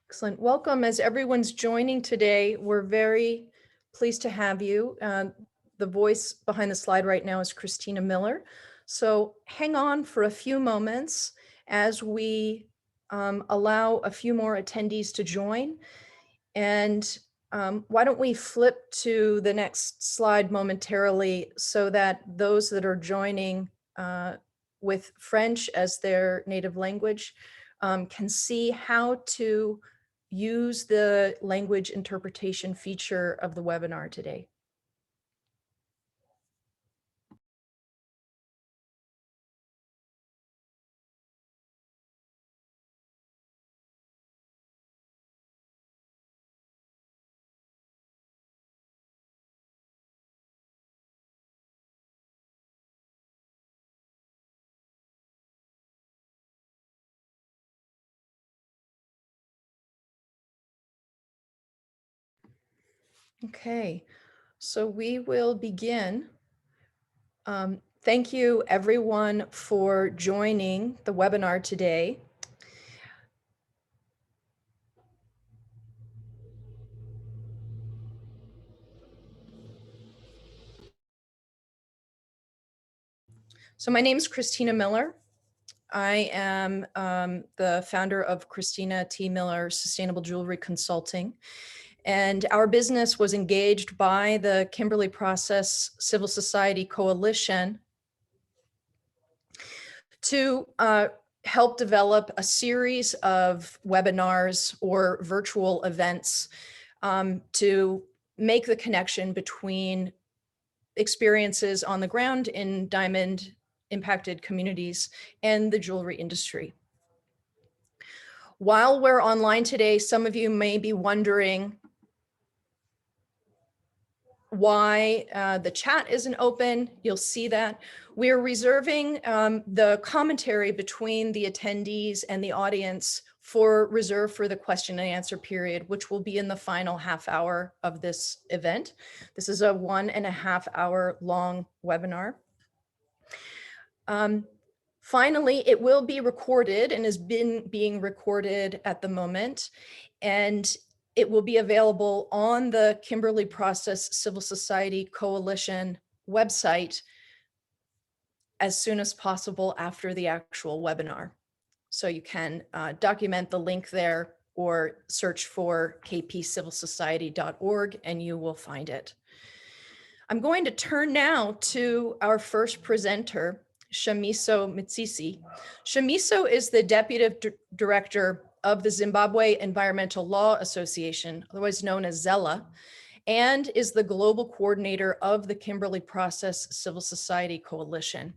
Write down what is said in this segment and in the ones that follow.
Excellent. Welcome. As everyone's joining today, we're very pleased to have you. The voice behind the slide right now is Christina Miller. So hang on for a few moments as we allow a few more attendees to join. And why don't we flip to the next slide momentarily so that those that are joining with French as their native language can see how to use the language interpretation feature of the webinar today. Okay, so we will begin. Thank you everyone for joining the webinar today. So my name is Christina Miller. I am the founder of Christina T. Miller Sustainable Jewelry Consulting. And our business was engaged by the Kimberley Process Civil Society Coalition to help develop a series of webinars or virtual events to make the connection between experiences on the ground in diamond impacted communities and the jewelry industry. While we're online today, some of you may be wondering why the chat isn't open. You'll see that. We're reserving the commentary between the attendees and the audience for reserve for the question and answer period, which will be in the final half hour of this event. This is a 1.5 hour long webinar. Finally, it will be recorded and has been being recorded at the moment, and it will be available on the Kimberley Process Civil Society Coalition website as soon as possible after the actual webinar. So you can document the link there or search for kpcivilsociety.org and you will find it. I'm going to turn now to our first presenter, Shamiso Mitsisi. Shamiso is the Deputy Director of the Zimbabwe Environmental Law Association, otherwise known as ZELA, and is the Global Coordinator of the Kimberley Process Civil Society Coalition.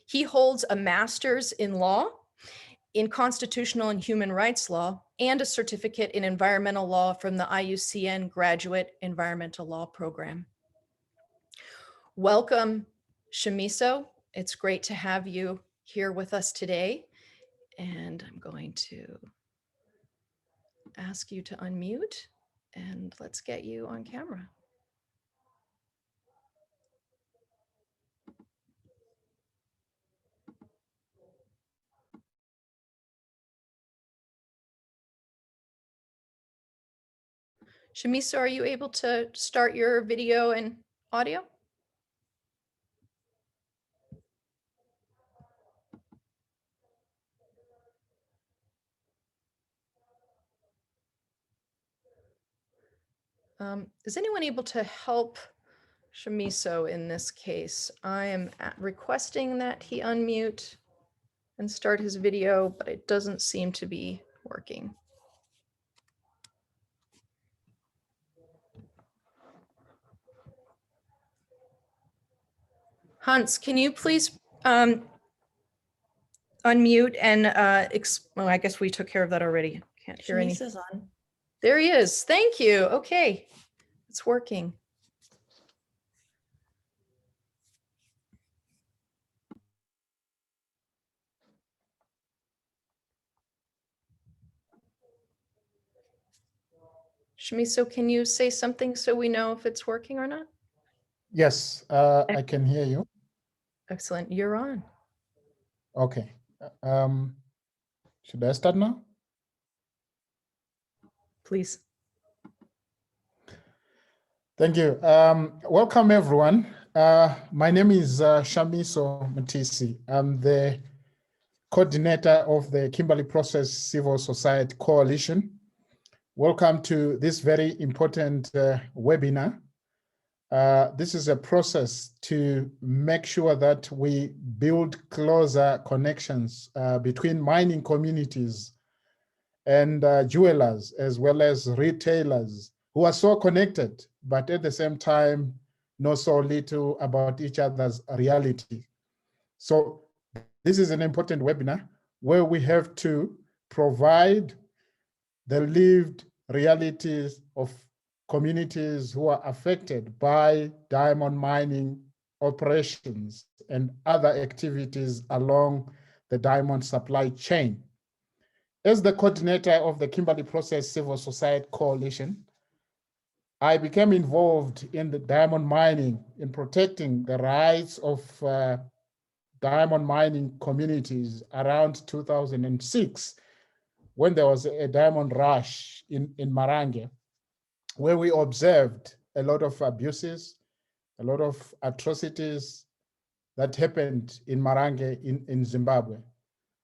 He holds a master's in law, in constitutional and human rights law, and a certificate in environmental law from the IUCN Graduate Environmental Law Program. Welcome, Shamiso. It's great to have you here with us today. And I'm going to ask you to unmute and let's get you on camera. Shamiso, are you able to start your video and audio? Is anyone able to help Shamiso in this case? I am requesting that he unmute and start his video, but it doesn't seem to be working. Hans, can you please unmute and well, I guess we took care of that already. Can't hear anything. On. There he is. Thank you. Okay, it's working. Shamiso, can you say something so we know if it's working or not? Yes, I can hear you. Excellent. You're on. Okay. Should I start now? please. Thank you. Welcome, everyone. My name is Shamiso Mtisi. I'm the coordinator of the Kimberley Process Civil Society Coalition. Welcome to this very important webinar. This is a process to make sure that we build closer connections between mining communities and jewelers, as well as retailers who are so connected, but at the same time, know so little about each other's reality. So this is an important webinar where we have to provide the lived realities of communities who are affected by diamond mining operations and other activities along the diamond supply chain. As the coordinator of the Kimberley Process Civil Society Coalition, I became involved in the diamond mining, in protecting the rights of diamond mining communities around 2006, when there was a diamond rush in Marange, where we observed a lot of abuses, a lot of atrocities that happened in Marange in Zimbabwe.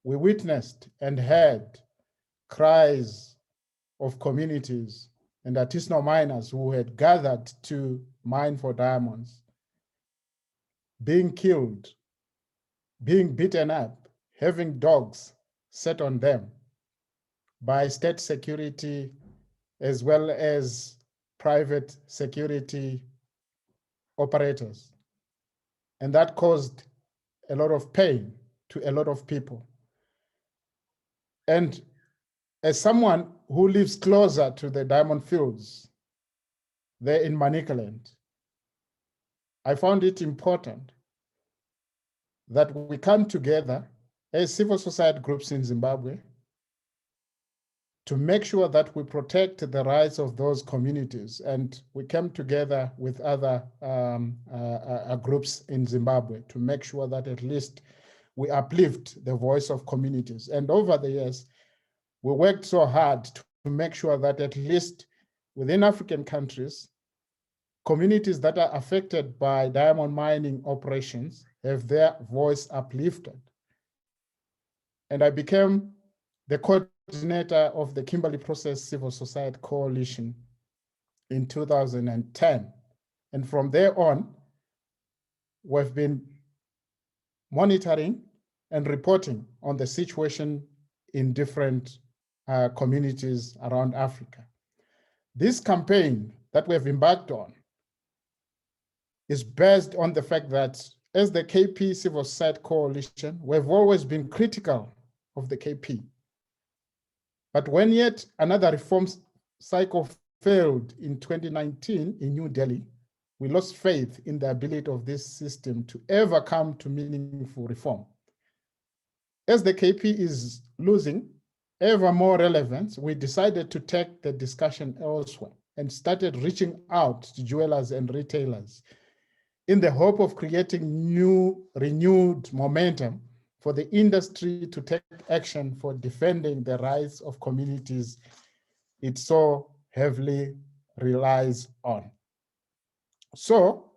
We witnessed and heard cries of communities and artisanal miners who had gathered to mine for diamonds, being killed, being beaten up, having dogs set on them by state security as well as private security operators. And that caused a lot of pain to a lot of people. And as someone who lives closer to the diamond fields there in Manicaland, I found it important that we come together as civil society groups in Zimbabwe to make sure that we protect the rights of those communities. And we came together with other groups in Zimbabwe to make sure that at least we uplift the voice of communities. And over the years, we worked so hard to make sure that at least within African countries, communities that are affected by diamond mining operations have their voice uplifted. And I became the coordinator of the Kimberley Process Civil Society Coalition in 2010. And from there on, we've been monitoring and reporting on the situation in different communities around Africa. This campaign that we've embarked on is based on the fact that as the KP Civil Society Coalition, we've always been critical of the KP. But when yet another reform cycle failed in 2019 in New Delhi, we lost faith in the ability of this system to ever come to meaningful reform. As the KP is losing ever more relevance, we decided to take the discussion elsewhere and started reaching out to jewelers and retailers in the hope of creating new, renewed momentum for the industry to take action for defending the rights of communities it so heavily relies on. So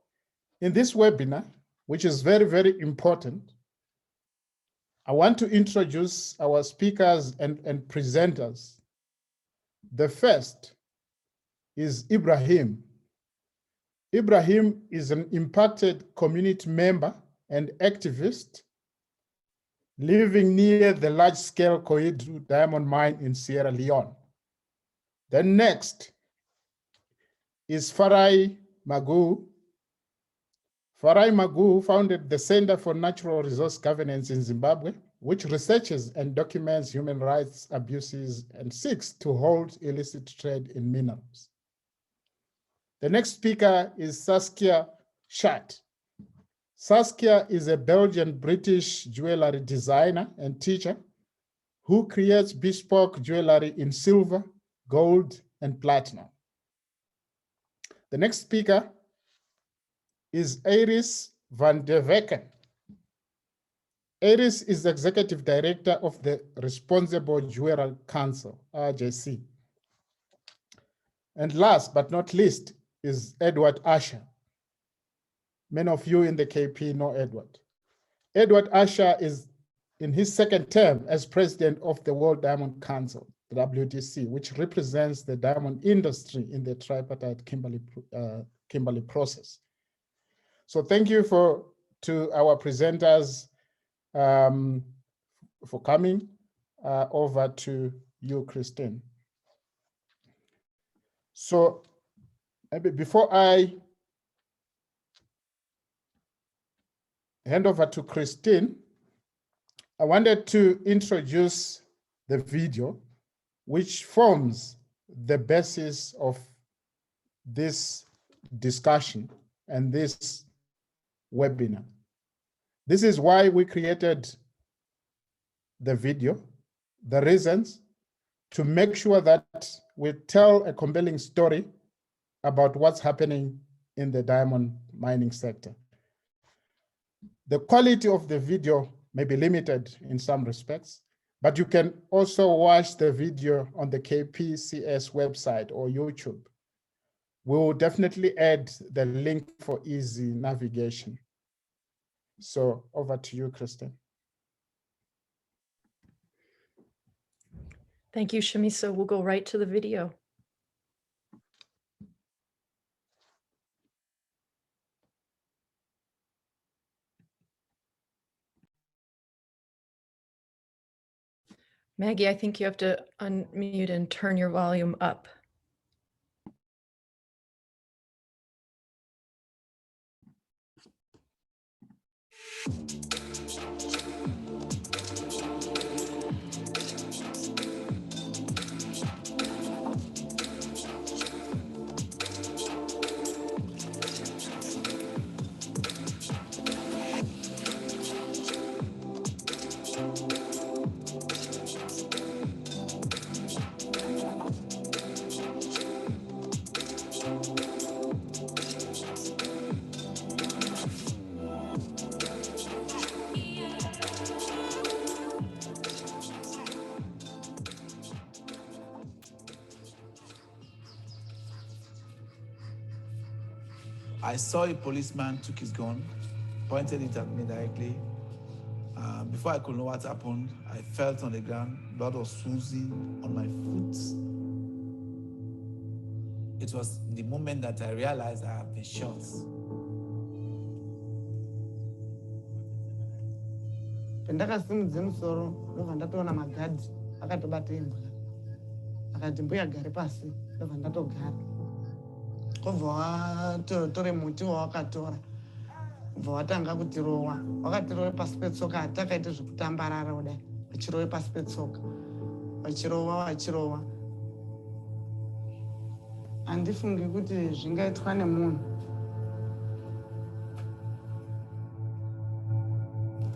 in this webinar, which is very, very important, I want to introduce our speakers and presenters. The first is Ibrahim. Ibrahim is an impacted community member and activist living near the large-scale Koidu diamond mine in Sierra Leone. Then next is Farai Magu. Farai Magu founded the Center for Natural Resource Governance in Zimbabwe, which researches and documents human rights abuses and seeks to halt illicit trade in minerals. The next speaker is Saskia Schat. Saskia is a Belgian-British jewelry designer and teacher who creates bespoke jewelry in silver, gold, and platinum. The next speaker is Iris van der Vecken. Iris is the Executive Director of the Responsible Jewelry Council, RJC. And last but not least is Edward Asher. Many of you in the KP know Edward. Edward Asher is in his second term as president of the World Diamond Council, the WDC, which represents the diamond industry in the tripartite Kimberley process. So thank you to our presenters for coming. Over to you, Christine. So maybe before I hand over to Christine, I wanted to introduce the video, which forms the basis of this discussion and this webinar. This is why we created the video, the reasons, to make sure that we tell a compelling story about what's happening in the diamond mining sector. The quality of the video may be limited in some respects, but you can also watch the video on the KPCS website or YouTube. We will definitely add the link for easy navigation. So over to you, Christine. Thank you, Shamisa. We'll go right to the video. Maggie, I think you have to unmute and turn your volume up. I saw a policeman took his gun, pointed it at me directly. Before I could know what happened, I felt on the ground, blood was oozing on my foot. It was the moment that I realized I had been shot. Pendakasimudze musoro ndobva ndatoona magadhi akatobata imbwa akati mbuya gare pasi ndobva ndatogara kobva watore muti wawakatora bva watanga kutirowa wakatirowe pasi petsoka hatakaite zvekutambarara kudai wachirowe pasi petsoka wachirowa handifungi kuti zvingaitwa nemunhu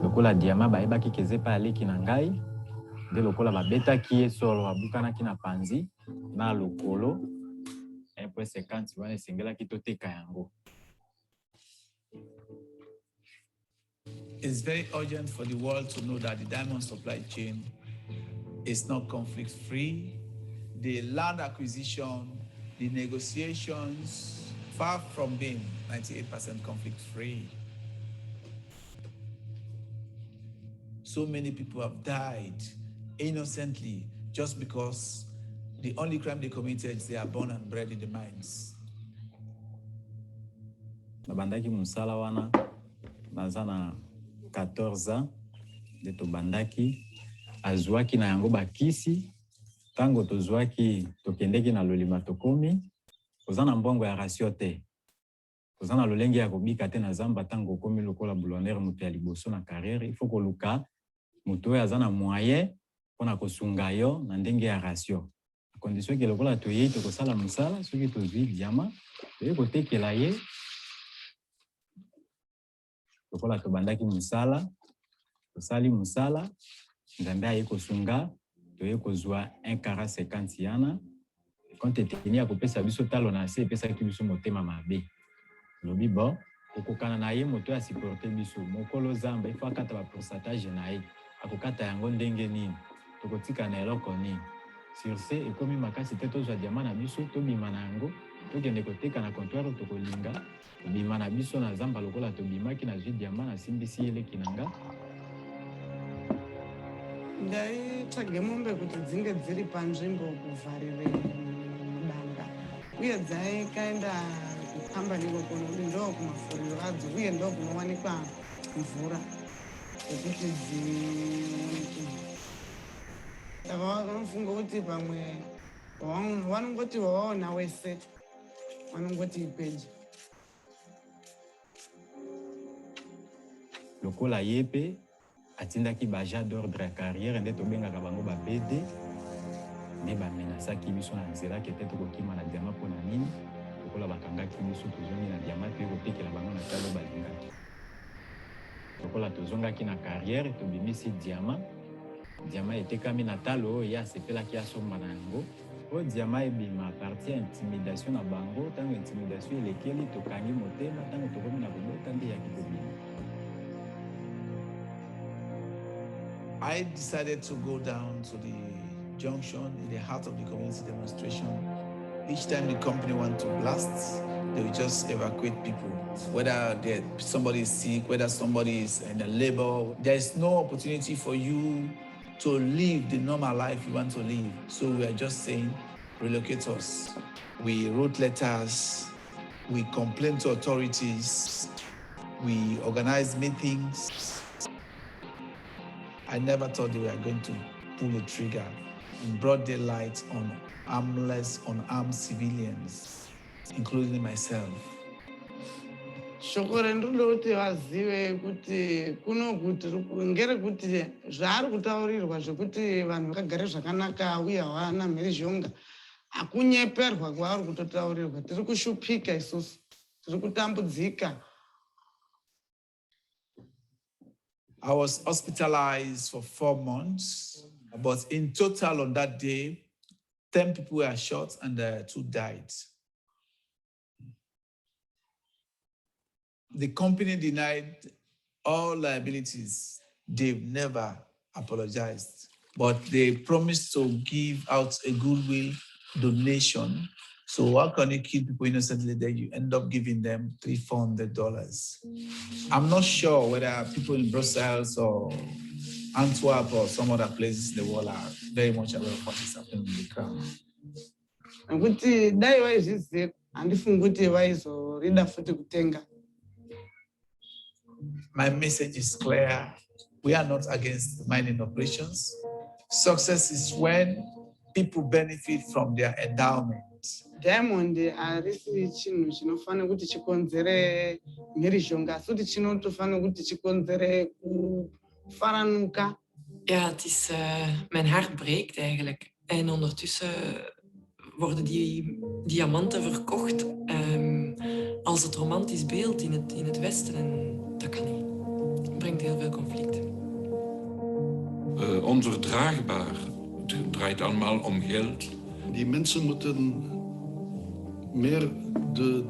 lokola diama bayebaki keze pa aleki na ngai nde lokola babetaki ye solo babukanaki na panzi na lokolo 1.50 wana esengelaki toteka yango. It's very urgent for the world to know that the diamond supply chain is not conflict-free. The land acquisition, the negotiations, far from being 98% conflict-free. So many people have died innocently just because the only crime they committed is they are born and bred in the mines. Nabandaki musala wana naza na 14 ans de tobandaki azwaki na yango bakisi tango tozwaki tokendeki na lolima tokomi toza na mbongo ya ratio te toza na lolenge ya kobika te na zamba tango komi lokola boulonnaire moto ya liboso na carrière il faut koluka moto oyo aza na moyen mpona kosunga yo na ndenge ya ratio condition ke lokola toyei tokosala mosala soki tozwi diama toyei kotekela ye lokola tobandaki mosala tosali mosala nzambe aye kosunga toyei kozwa 1,50 yana konte eteni ya kopesa biso talo na se epesaki biso motema mabe lobi bon kokokana na ye moto ya supporte biso mokolo zamba ifo akata ba pourcentage na ye akokata yango ndenge nini tokotika na eloko nini sur ce ekomi makasi te tozwa diamant na biso tobima na yango tokende koteka na comptoir tokolinga tobima na biso na zamba lokola tobimaki na zwi diamant nasimbisi eleki na nga. ndaitsvage mombe kuti dzinge dziri panzvimbo kuvharire mudanga uye dzaikaenda kukambani ikoko nokuti ndo kumafuriro adzo uye ndo kunowanikwa mvura yekuti dzioneke. Saka vanofunga kuti pamwe vanongoti wawaona wese vanongoti ikweje. Lokola ye mpe atindaki baja d'ordre ya carrière nde tobengaka bango babede nde bamenasaki biso na nzela kete tokokima na diama mpo na nini lokola bakangaki biso tozongi na diama mpe kotekela bango na talo balingaki. Lokola tozongaki na carrière tobimisi diama etekami na talo oyo ye asepelaki asomba na yango oyo diama ebima parti ya intimidation na bango ntango intimidation elekeli tokangi motema ntango tokomi na kobota nde yaki kobima. I decided to go down to the junction in the heart of the community demonstration. Each time the company want to blast, they will just evacuate people. Whether somebody is sick, whether somebody is in a labor, there is no opportunity for you to live the normal life you want to live. So we are just saying, relocate us. We wrote letters, we complained to authorities, we organized meetings. I never thought they were going to pull the trigger in broad daylight on armless, unarmed civilians, including myself. Shoko rendoda kuti vazive kuti ngerekuti zvaari kutaurirwa zvekuti vanhu vakagare zvakanaka uye havana mhirizhonga hakunyeperwa kwavari kutotaurirwa. Tiri kushupika isusu, tiri kutambudzika. I was hospitalized for 4 months, but in total on that day, 10 people were shot and 2 died. The company denied all liabilities. They've never apologized, but they promised to give out a goodwill donation. So how can you kill people innocently that you end up giving them $300-400? I'm not sure whether people in Brussels or Antwerp or some other places in the world are very much aware of what is happening in the ground. Kuti dai vaizviziva handifungi kuti vaizorida futi kutenga. My message is clear. We are not against mining operations. Success is when people benefit from their endowment. Diamond harisi chinhu chinofanira kuti chikonzere mhirizhonga, asi kuti chinotofanira kuti chikonzere kufaranuka. Ja, het is, mijn hart breekt eigenlijk. En ondertussen worden die diamanten verkocht als het romantisch beeld in het Westen. En dat kan niet. Het brengt heel veel conflicten. Onverdraagbaar. Het draait allemaal om geld. Die mensen moeten meer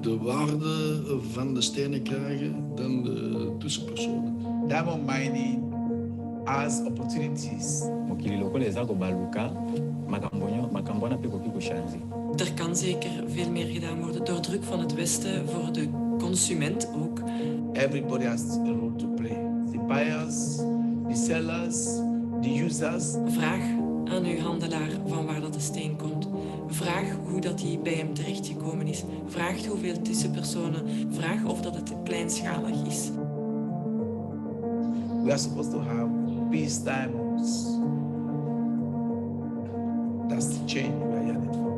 de waarde van de stenen krijgen dan de tussenpersonen. Diamond mining has opportunities. Mokili lokola eza kobaluka makambo wana mpe koki kochange. Er kan zeker veel meer gedaan worden door druk van het Westen voor de consument ook. Everybody has a role to play. The buyers, the sellers, the users. Vraag aan uw handelaar van waar dat de steen komt. Vraag hoe dat die bij hem terechtgekomen is. Vraag hoeveel tussenpersonen. Vraag of dat het kleinschalig is. We are supposed to have peace diamonds. That's the change we are yearning for.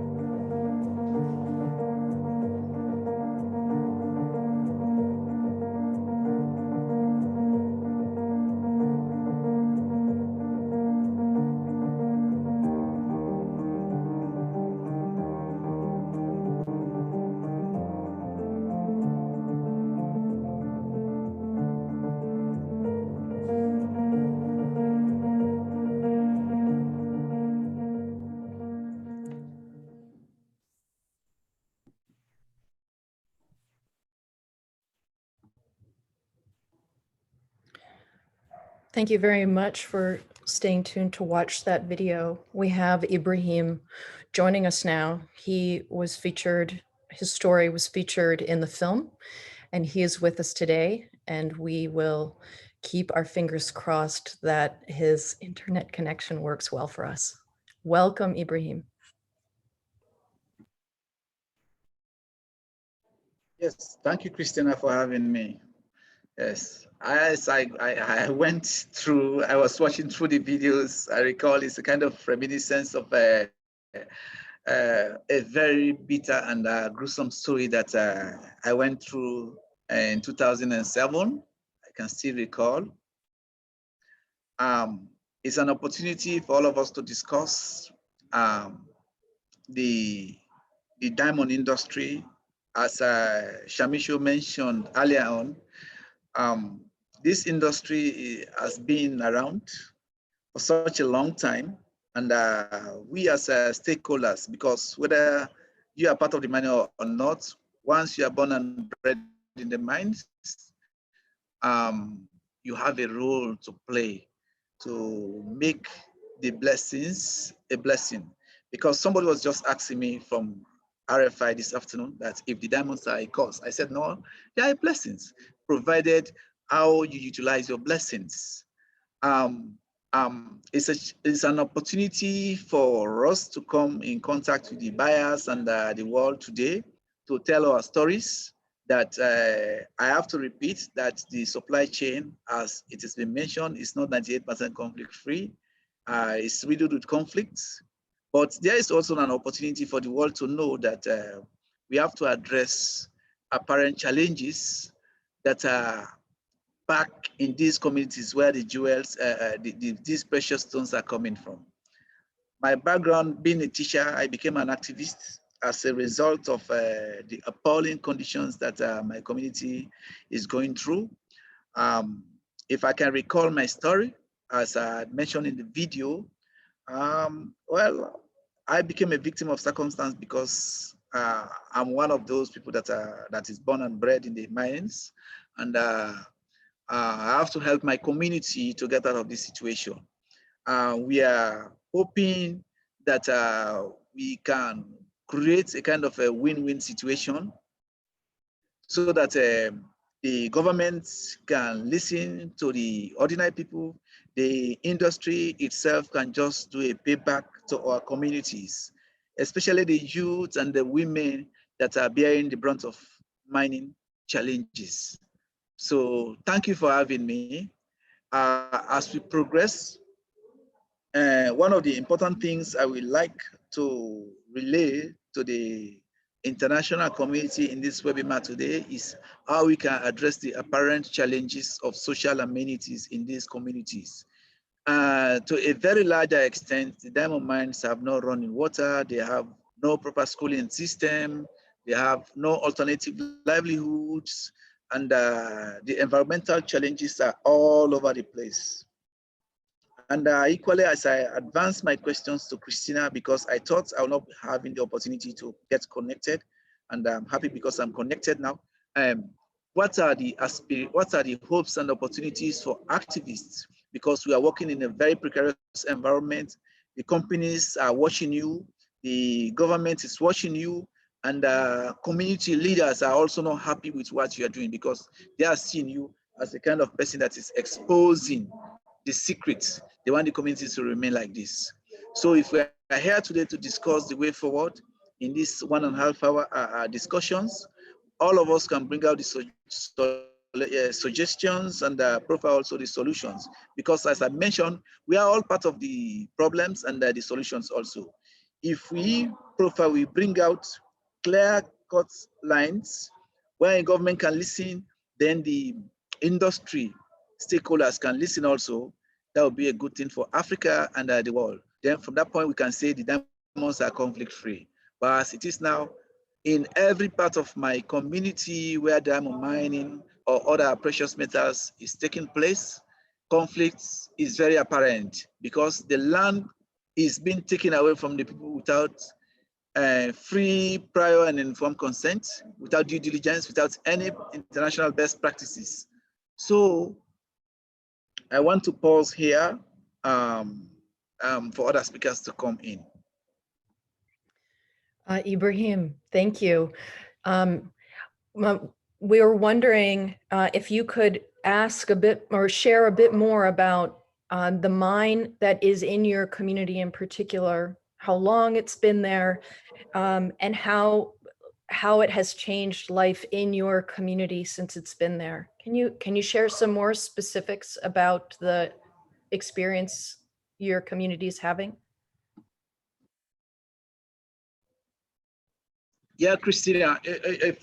Thank you very much for staying tuned to watch that video. We have Ibrahim joining us now. He was featured, his story was featured in the film, and he is with us today, and we will keep our fingers crossed that his internet connection works well for us. Welcome, Ibrahim. Yes, thank you, Christina, for having me. Yes, as I went through, I was watching through the videos. I recall it's a kind of reminiscence of a very bitter and gruesome story that I went through in 2007. I can still recall. It's an opportunity for all of us to discuss the diamond industry. As Shamisho mentioned earlier on, this industry has been around for such a long time, and we as stakeholders, because whether you are part of the mine or not, once you are born and bred in the mines, you have a role to play to make the blessings a blessing. Because somebody was just asking me from RFI this afternoon that if the diamonds are a cause, I said, no, they are blessings, provided how you utilize your blessings. It's an opportunity for us to come in contact with the buyers and the world today to tell our stories. That I have to repeat that the supply chain, as it has been mentioned, is not 98% conflict free. It's riddled with conflicts. But there is also an opportunity for the world to know that we have to address apparent challenges that are back in these communities where the jewels, these precious stones are coming from. My background being a teacher, I became an activist as a result of the appalling conditions that my community is going through. If I can recall my story, as I mentioned in the video, well, I became a victim of circumstance because I'm one of those people that is born and bred in the mines, and I have to help my community to get out of this situation. We are hoping that we can create a kind of a win-win situation so that the government can listen to the ordinary people, the industry itself can just do a payback to our communities, especially the youth and the women that are bearing the brunt of mining challenges. So thank you for having me. As we progress, one of the important things I would like to relay to the international community in this webinar today is how we can address the apparent challenges of social amenities in these communities. To a very large extent, the diamond mines have no running water, they have no proper schooling system, they have no alternative livelihoods, and the environmental challenges are all over the place. And equally, as I advance my questions to Christina, because I thought I would not be having the opportunity to get connected, and I'm happy because I'm connected now. What are the hopes and opportunities for activists? Because we are working in a very precarious environment. The companies are watching you, the government is watching you, and community leaders are also not happy with what you are doing because they are seeing you as the kind of person that is exposing the secrets. They want the communities to remain like this. So if we are here today to discuss the way forward in this 1.5 hour discussions, all of us can bring out the suggestions and profile also the solutions. Because as I mentioned, we are all part of the problems and the solutions also. If we profile, we bring out clear-cut lines where government can listen, then the industry stakeholders can listen also. That would be a good thing for Africa and the world. Then from that point, we can say the diamonds are conflict-free. But as it is now, in every part of my community where diamond mining or other precious metals is taking place, conflicts is very apparent because the land is being taken away from the people without free, prior, and informed consent, without due diligence, without any international best practices. So I want to pause here for other speakers to come in. Ibrahim, thank you. We were wondering if you could ask a bit or share a bit more about the mine that is in your community in particular, how long it's been there, and how it has changed life in your community since it's been there. Can you share some more specifics about the experience your community is having? Yeah, Christina,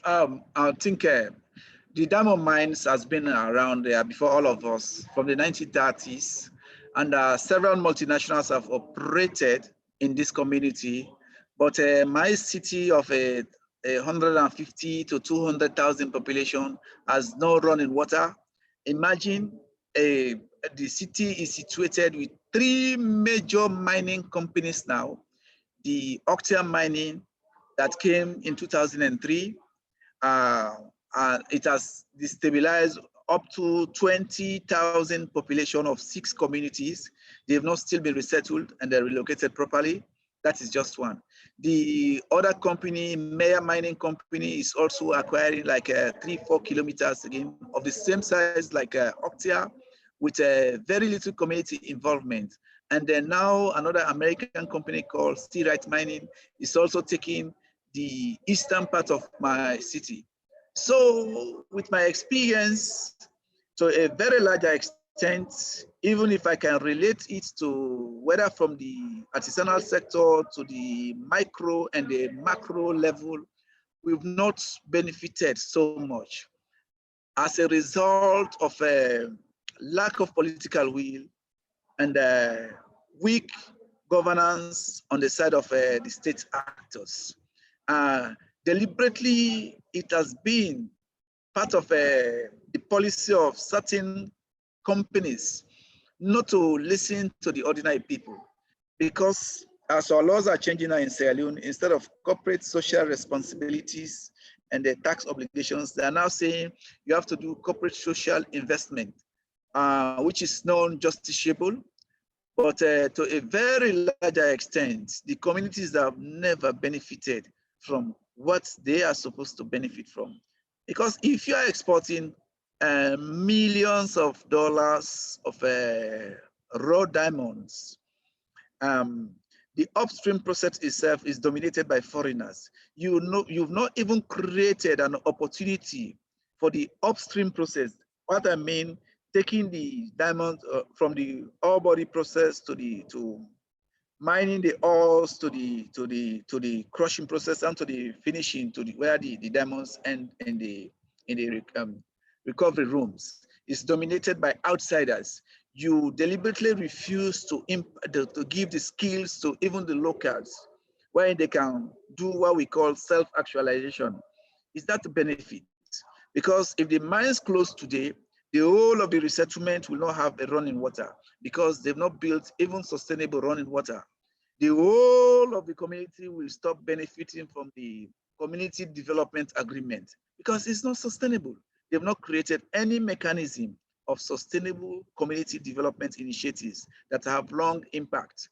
I think the diamond mines has been around there before all of us from the 1930s, and several multinationals have operated in this community. But my city of 150 to 200,000 population has no running water. Imagine the city is situated with 3 major mining companies now. The Octane mining that came in 2003, it has destabilized up to 20,000 population of 6 communities. They have not still been resettled and they're relocated properly. That is just one. The other company, Maya Mining Company, is also acquiring like 3-4 kilometers again of the same size like Octia, with very little community involvement. And then now another American company called Steelite Mining is also taking the eastern part of my city. So with my experience, to a very large extent, even if I can relate it to whether from the artisanal sector to the micro and the macro level, we've not benefited so much as a result of a lack of political will and weak governance on the side of the state actors. Deliberately, it has been part of the policy of certain companies not to listen to the ordinary people, because as our laws are changing now in Sierra Leone, instead of corporate social responsibilities and the tax obligations, they are now saying you have to do corporate social investment, which is non-justiciable. But to a very larger extent, the communities that have never benefited from what they are supposed to benefit from. Because if you are exporting millions of dollars of raw diamonds, the upstream process itself is dominated by foreigners. You've not even created an opportunity for the upstream process. What I mean, taking the diamond from the ore body process to mining the ores to the crushing process and to the finishing to where the diamonds end in the recovery rooms is dominated by outsiders. You deliberately refuse to give the skills to even the locals, where they can do what we call self-actualization. Is that a benefit? Because if the mines close today, the whole of the resettlement will not have a running water because they've not built even sustainable running water. The whole of the community will stop benefiting from the community development agreement because it's not sustainable. They've not created any mechanism of sustainable community development initiatives that have long impact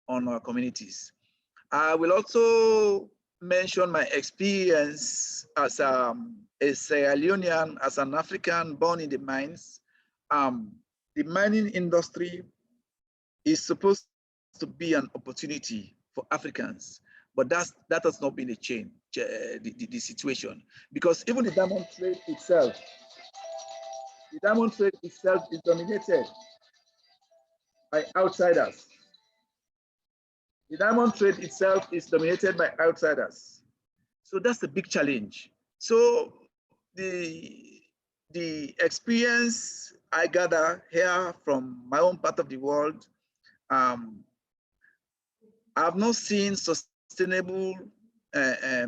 on our communities. I will also mention my experience as a Sierra Leonean, as an African born in the mines. The mining industry is supposed to be an opportunity for Africans, but that has not been the situation, because even the diamond trade itself is dominated by outsiders. The diamond trade itself is dominated by outsiders. So that's a big challenge. So the experience I gather here from my own part of the world, I've not seen sustainable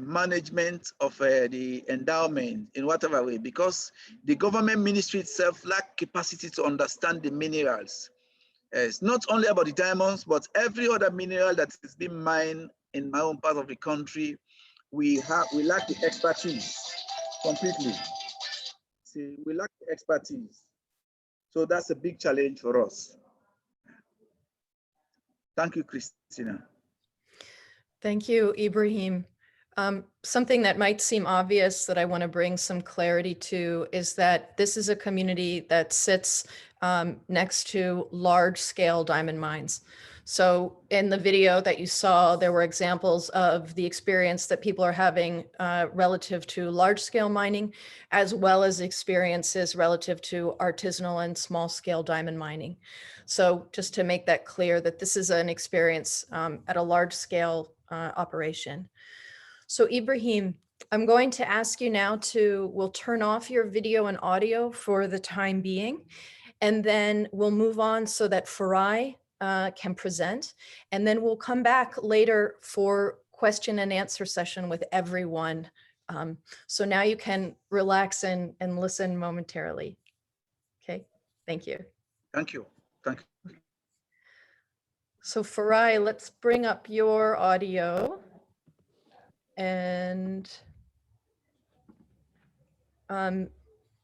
management of the endowment in whatever way, because the government ministry itself lacks capacity to understand the minerals. It's not only about the diamonds, but every other mineral that is being mined in my own part of the country, we lack the expertise completely. See, we lack the expertise. So that's a big challenge for us. Thank you, Christina. Thank you, Ibrahim. Something that might seem obvious that I want to bring some clarity to is that this is a community that sits next to large-scale diamond mines. So in the video that you saw, there were examples of the experience that people are having relative to large-scale mining, as well as experiences relative to artisanal and small-scale diamond mining. So just to make that clear that this is an experience at a large-scale operation. So Ibrahim, I'm going to ask you now we'll turn off your video and audio for the time being, and then we'll move on so that Farai can present, and then we'll come back later for question and answer session with everyone. So now you can relax and listen momentarily. Okay, thank you. Thank you. Thank you. So Farai, let's bring up your audio. And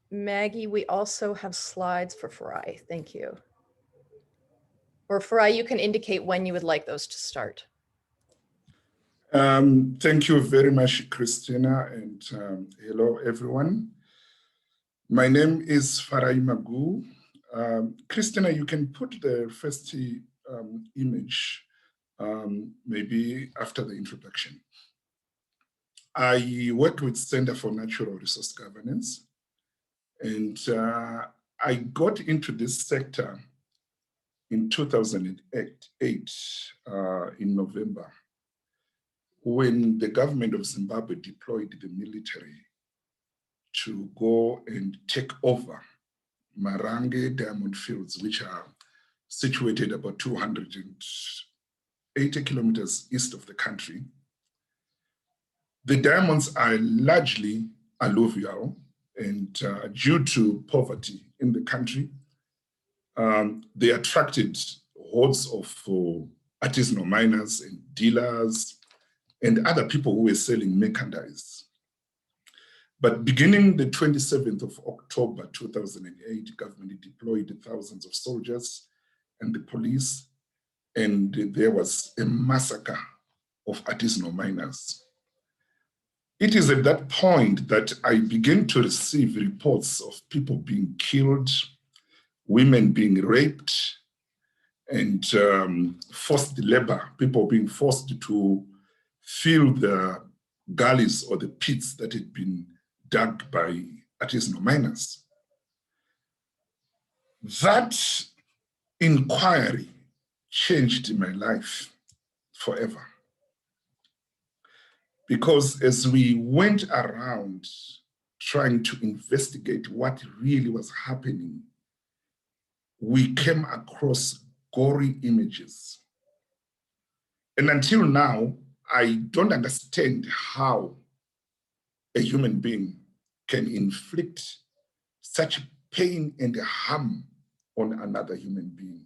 Maggie, we also have slides for Farai. Thank you. Or Farai, you can indicate when you would like those to start. Thank you very much, Christina, and hello, everyone. My name is Farai Magu. Christina, you can put the first image maybe after the introduction. I work with Center for Natural Resource Governance, and I got into this sector in 2008 in November, when the government of Zimbabwe deployed the military to go and take over Marange diamond fields, which are situated about 280 kilometers east of the country. The diamonds are largely alluvial, and due to poverty in the country, they attracted hordes of artisanal miners and dealers and other people who were selling merchandise. But beginning the 27th of October 2008, government deployed thousands of soldiers and the police, and there was a massacre of artisanal miners. It is at that point that I began to receive reports of people being killed, women being raped, and forced labor, people being forced to fill the gullies or the pits that had been dug by artisanal miners. That inquiry changed my life forever. Because as we went around trying to investigate what really was happening, we came across gory images. And until now, I don't understand how a human being can inflict such pain and harm on another human being.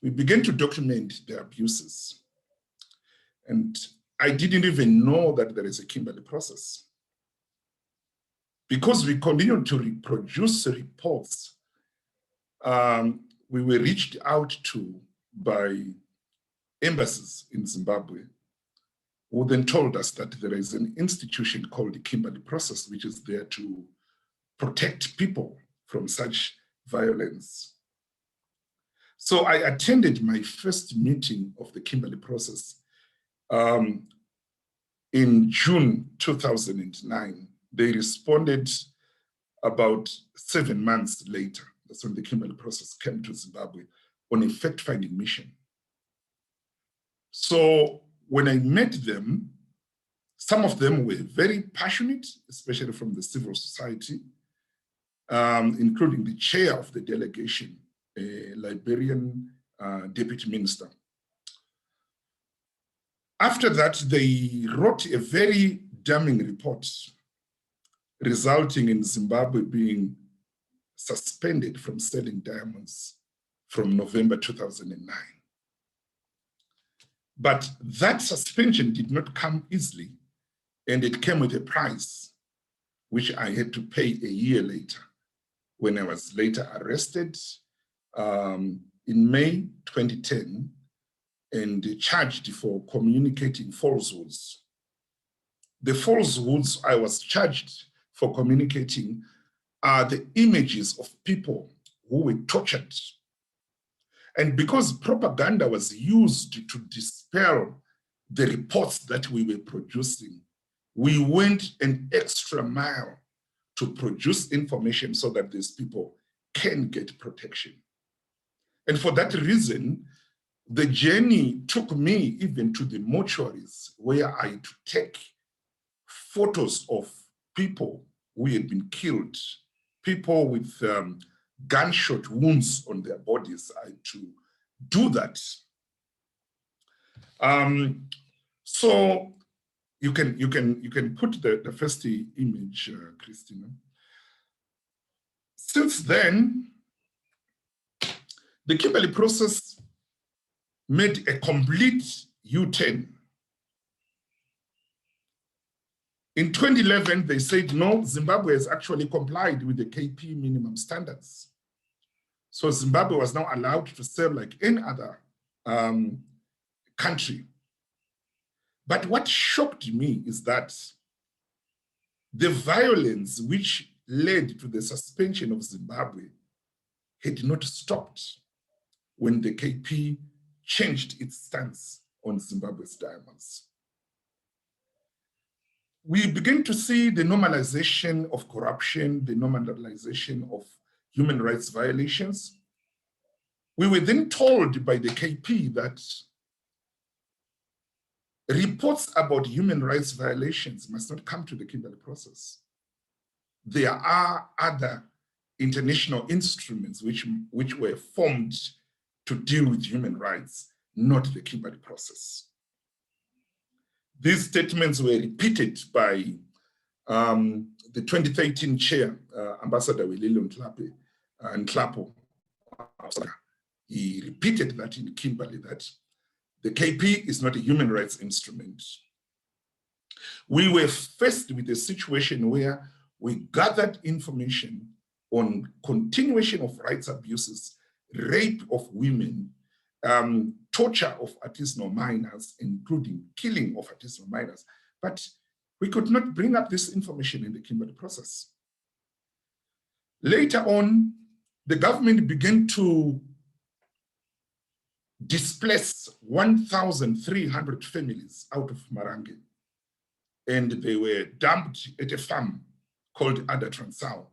We began to document the abuses. And I didn't even know that there is a Kimberley process. Because we continued to reproduce reports, we were reached out to by embassies in Zimbabwe, who then told us that there is an institution called the Kimberley process, which is there to protect people from such violence. So I attended my first meeting of the Kimberley process in June 2009. They responded about 7 months later. That's when the Kimberley process came to Zimbabwe on a fact-finding mission. So when I met them, some of them were very passionate, especially from the civil society, including the chair of the delegation, a Liberian deputy minister. After that, they wrote a very damning report, resulting in Zimbabwe being suspended from selling diamonds from November 2009. But that suspension did not come easily, and it came with a price, which I had to pay a year later, when I was later arrested in May 2010 and charged for communicating falsehoods. The falsehoods I was charged for communicating are the images of people who were tortured. And because propaganda was used to dispel the reports that we were producing, we went an extra mile to produce information so that these people can get protection. And for that reason, the journey took me even to the mortuaries where I had to take photos of people who had been killed, people with gunshot wounds on their bodies. I had to do that. So you can put the first image, Christina. Since then, the Kimberley process made a complete U-turn. In 2011, they said, no, Zimbabwe has actually complied with the KP minimum standards. So Zimbabwe was now allowed to sell like any other country. But what shocked me is that the violence which led to the suspension of Zimbabwe had not stopped when the KP changed its stance on Zimbabwe's diamonds. We begin to see the normalization of corruption, the normalization of human rights violations. We were then told by the KP that reports about human rights violations must not come to the Kimberley process. There are other international instruments which were formed to deal with human rights, not the Kimberley process. These statements were repeated by the 2013 chair, Ambassador Welile Nhlapo. He repeated that in Kimberley, that the KP is not a human rights instrument. We were faced with a situation where we gathered information on continuation of rights abuses, rape of women, torture of artisanal miners, including killing of artisanal miners. But we could not bring up this information in the Kimberley process. Later on, the government began to displace 1,300 families out of Marange, and they were dumped at a farm called Ada Transao,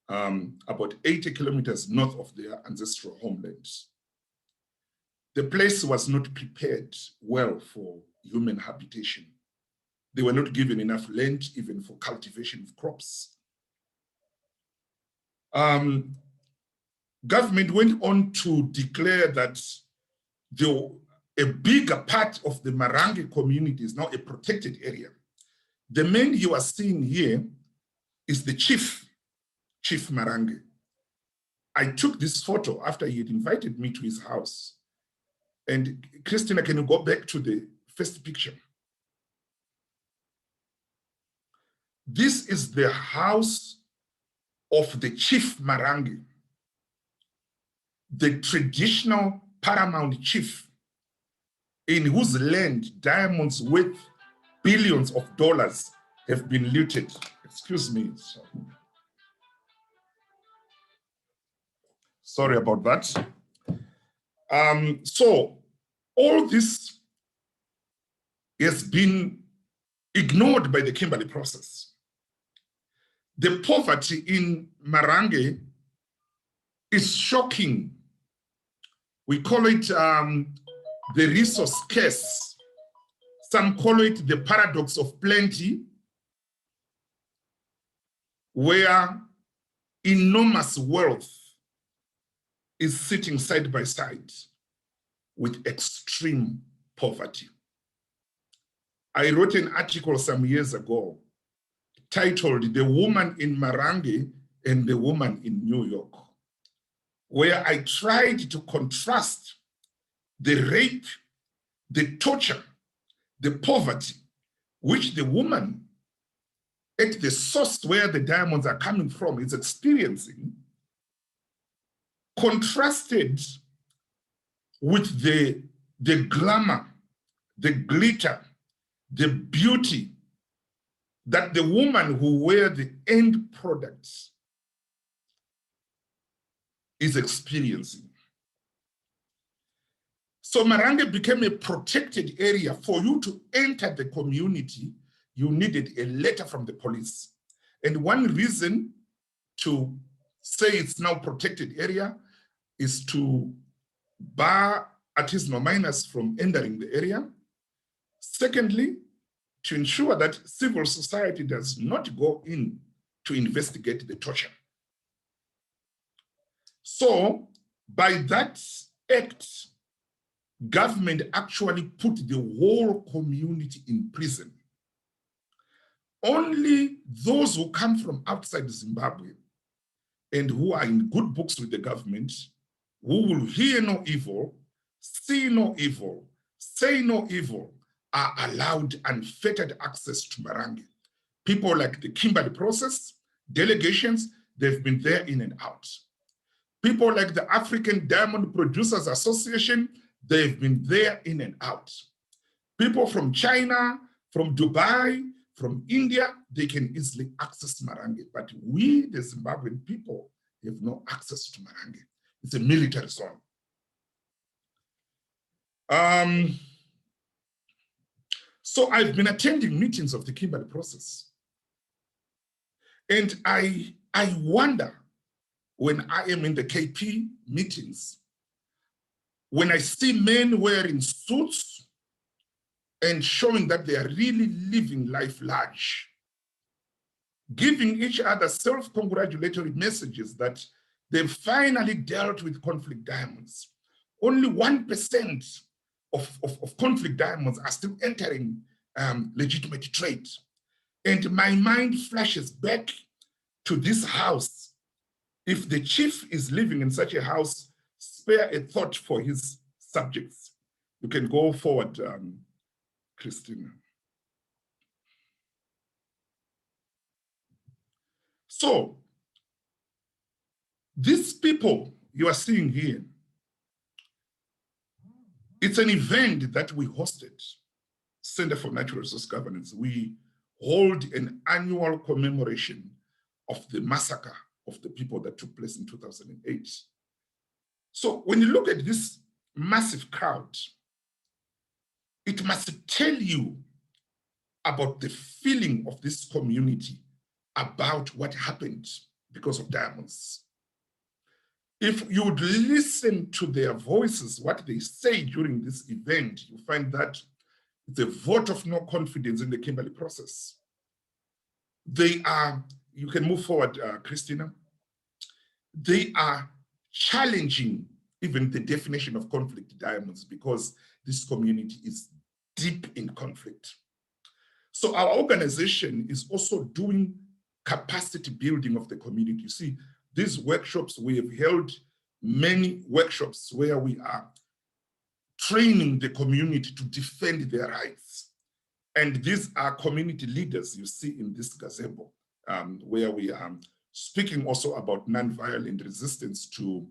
about 80 kilometers north of their ancestral homeland. The place was not prepared well for human habitation. They were not given enough land even for cultivation of crops. Government went on to declare that a bigger part of the Marange community is now a protected area. The man you are seeing here is the chief Marange. I took this photo after he had invited me to his house. And Christina, can you go back to the first picture? This is the house of the chief Marange, the traditional paramount chief in whose land diamonds worth billions of dollars have been looted. Excuse me. Sorry about that. So all this has been ignored by the Kimberley process. The poverty in Marange is shocking. We call it the resource curse. Some call it the paradox of plenty, where enormous wealth is sitting side by side with extreme poverty. I wrote an article some years ago titled "The Woman in Marange and the Woman in New York," where I tried to contrast the rape, the torture, the poverty, which the woman at the source where the diamonds are coming from is experiencing, contrasted with the the glamour, the glitter, the beauty that the woman who wear the end products is experiencing. So Marange became a protected area. For you to enter the community, you needed a letter from the police. And one reason to say it's now protected area is to bar artisanal miners from entering the area. Secondly, to ensure that civil society does not go in to investigate the torture. So by that act, government actually put the whole community in prison. Only those who come from outside Zimbabwe and who are in good books with the government, who will hear no evil, see no evil, say no evil, are allowed unfettered access to Marange. People like the Kimberley process, delegations, they've been there in and out. People like the African Diamond Producers Association, they've been there in and out. People from China, from Dubai, from India, they can easily access Marange. But we, the Zimbabwean people, have no access to Marange. It's a military zone. So I've been attending meetings of the Kimberley process. And I wonder, when I am in the KP meetings, when I see men wearing suits and showing that they are really living life large, giving each other self-congratulatory messages that they've finally dealt with conflict diamonds. Only 1% of conflict diamonds are still entering legitimate trade. And my mind flashes back to this house. If the chief is living in such a house, spare a thought for his subjects. You can go forward, Christina. So, these people you are seeing here, it's an event that we hosted, Center for Natural Resource Governance. We hold an annual commemoration of the massacre of the people that took place in 2008. So when you look at this massive crowd, it must tell you about the feeling of this community about what happened because of diamonds. If you would listen to their voices, what they say during this event, you find that it's a vote of no confidence in the Kimberley process. They are, you can move forward, Christina. They are challenging even the definition of conflict diamonds because this community is deep in conflict. So our organization is also doing capacity building of the community. You see, these workshops, we have held many workshops where we are training the community to defend their rights. And these are community leaders you see in this gazebo, where we are speaking also about nonviolent resistance to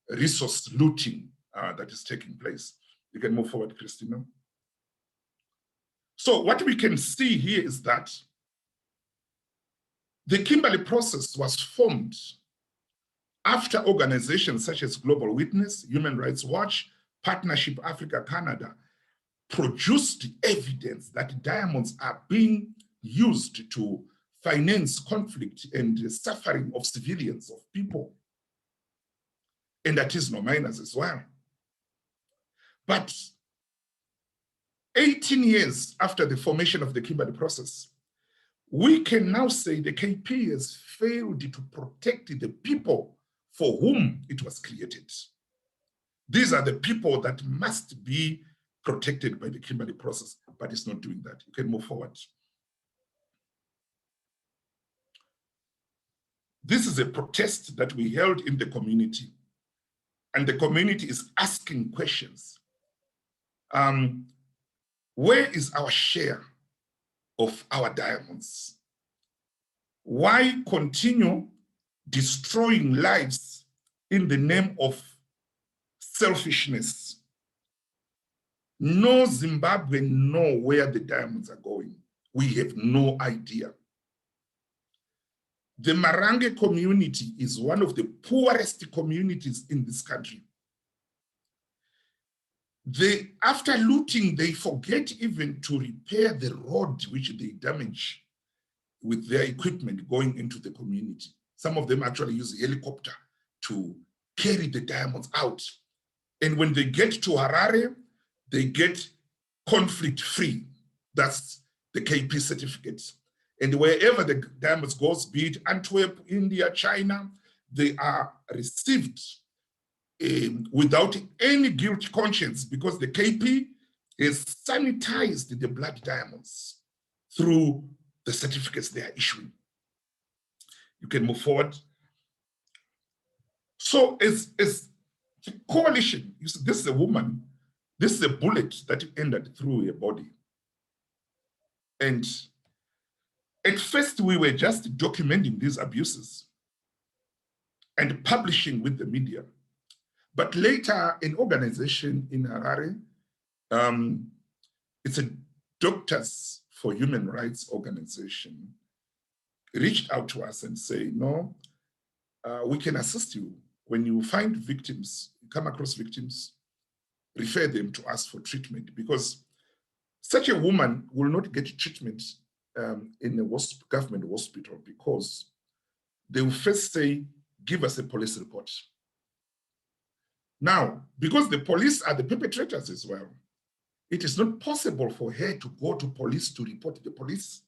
resource looting that is taking place. You can move forward, Christina. So what we can see here is that the Kimberley process was formed after organizations such as Global Witness, Human Rights Watch, Partnership Africa, Canada, produced evidence that diamonds are being used to finance conflict and suffering of civilians, of people, and artisanal miners as well. But 18 years after the formation of the Kimberley process, we can now say the KP has failed to protect the people for whom it was created. These are the people that must be protected by the Kimberley process, but it's not doing that. You can move forward. This is a protest that we held in the community, and the community is asking questions. Where is our share of our diamonds? Why continue destroying lives in the name of selfishness No Zimbabwean know where the diamonds are going. We have no idea. The Marange community is one of the poorest communities in this country. After looting, they forget even to repair the road which they damage with their equipment going into the community. Some of them actually use a helicopter to carry the diamonds out. And when they get to Harare, they get conflict-free. That's the KP certificate. And wherever the diamonds goes, be it Antwerp, India, China, they are received without any guilty conscience, because the KP has sanitized the blood diamonds through the certificates they are issuing. You can move forward. So as the coalition, you see, this is a woman, this is a bullet that entered through her body. And at first we were just documenting these abuses and publishing with the media. But later, an organization in Harare, it's a Doctors for Human Rights organization, reached out to us and say, no, we can assist you. When you find victims, you come across victims, refer them to us for treatment, because such a woman will not get treatment in a government hospital, because they will first say, give us a police report. Now, because the police are the perpetrators as well, it is not possible for her to go to police to report the police.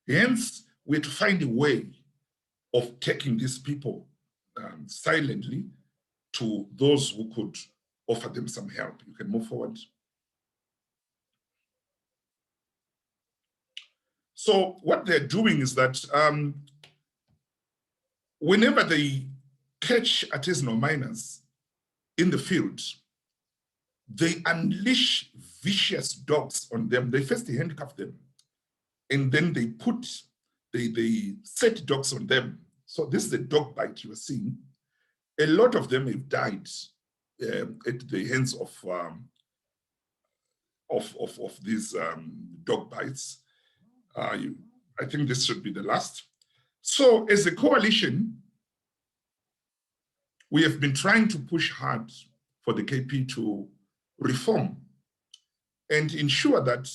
Hence, we had to find a way of taking these people silently to those who could offer them some help. You can move forward. So what they're doing is that whenever they catch artisanal miners in the field, they unleash vicious dogs on them. They first handcuff them, and then they set dogs on them. So this is the dog bite you are seeing. A lot of them have died at the hands of these dog bites. I think this should be the last. So as a coalition, we have been trying to push hard for the KP to reform and ensure that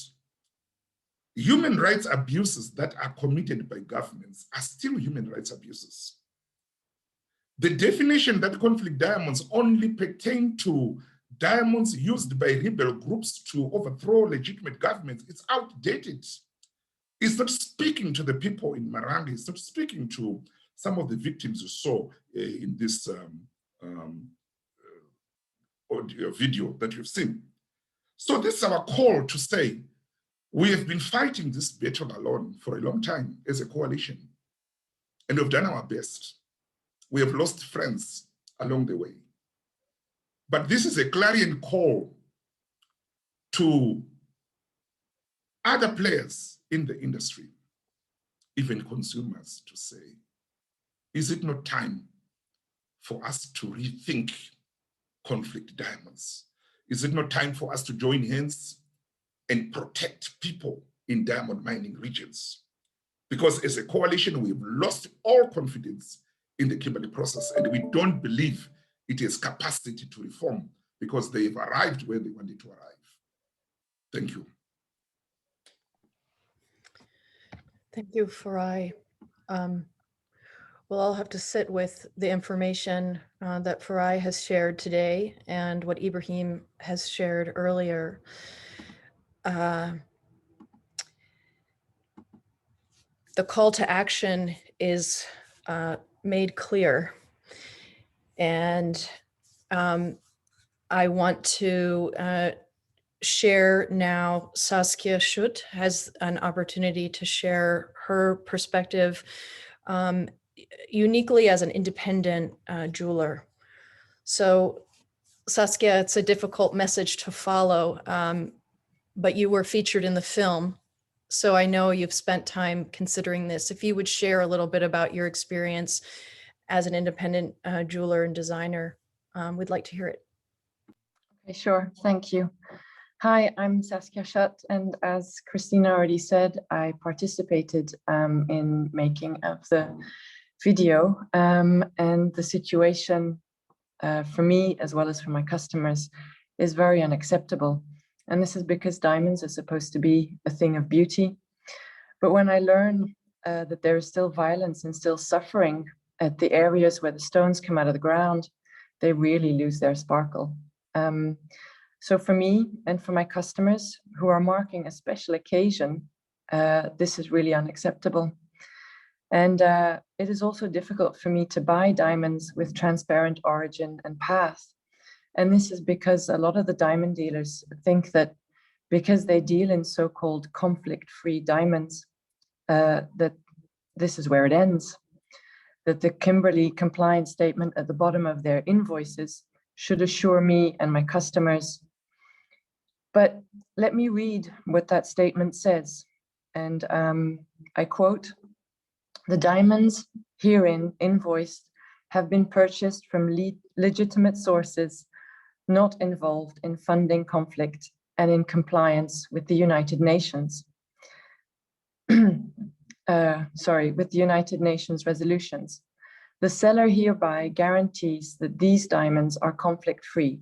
human rights abuses that are committed by governments are still human rights abuses. The definition that conflict diamonds only pertain to diamonds used by rebel groups to overthrow legitimate governments, it's outdated. It's not speaking to the people in Marange. It's not speaking to some of the victims you saw in this audio video that you've seen. So this is our call to say, we have been fighting this battle alone for a long time as a coalition, and we've done our best. We have lost friends along the way. But this is a clarion call to other players in the industry, even consumers, to say, is it not time for us to rethink conflict diamonds? Is it not time for us to join hands and protect people in diamond mining regions? Because as a coalition, we've lost all confidence in the Kimberley process, and we don't believe it has capacity to reform because they've arrived where they wanted to arrive. Thank you. Thank you, Farai. Well, I'll have to sit with the information that Farai has shared today and what Ibrahim has shared earlier. The call to action is made clear. And I want to share now. Saskia Schutt has an opportunity to share her perspective uniquely as an independent jeweler. So Saskia, it's a difficult message to follow, but you were featured in the film. So I know you've spent time considering this. If you would share a little bit about your experience as an independent jeweler and designer, we'd like to hear it. Sure, thank you. Hi, I'm Saskia Schutt, and as Christina already said, I participated in making of the video, and the situation for me, as well as for my customers, is very unacceptable. And this is because diamonds are supposed to be a thing of beauty. But when I learn that there is still violence and still suffering at the areas where the stones come out of the ground, they really lose their sparkle. So for me and for my customers who are marking a special occasion, this is really unacceptable. And it is also difficult for me to buy diamonds with transparent origin and path. And this is because a lot of the diamond dealers think that because they deal in so-called conflict-free diamonds, that this is where it ends, that the Kimberley compliance statement at the bottom of their invoices should assure me and my customers. But let me read what that statement says. And I quote, "The diamonds herein invoiced have been purchased from legitimate sources not involved in funding conflict and in compliance with the United Nations." With the United Nations resolutions. "The seller hereby guarantees that these diamonds are conflict-free,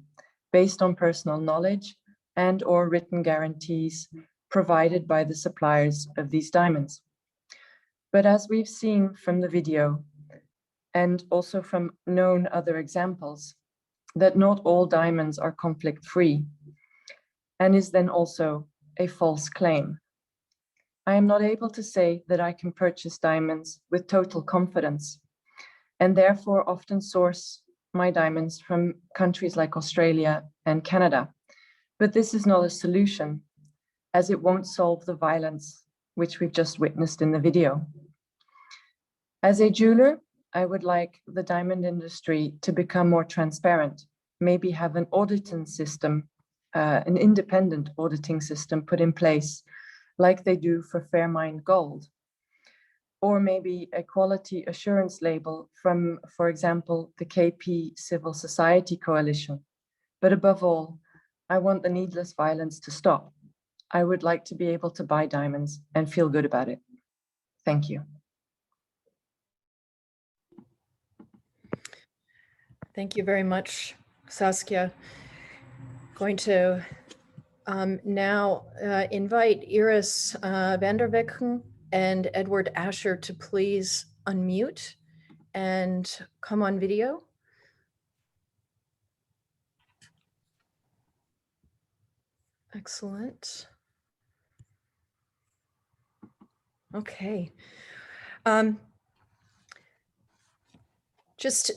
based on personal knowledge and or written guarantees provided by the suppliers of these diamonds." But as we've seen from the video, and also from known other examples, that not all diamonds are conflict-free, and is then also a false claim. I am not able to say that I can purchase diamonds with total confidence, and therefore often source my diamonds from countries like Australia and Canada. But this is not a solution, as it won't solve the violence which we've just witnessed in the video. As a jeweler, I would like the diamond industry to become more transparent, maybe have an auditing system, an independent auditing system put in place, like they do for Fairmine Gold, or maybe a quality assurance label from, for example, the KP Civil Society Coalition. But above all, I want the needless violence to stop. I would like to be able to buy diamonds and feel good about it. Thank you. Thank you very much, Saskia. Going to now invite Iris van der Vegen and Edward Asher to please unmute and come on video. Excellent. Okay. Just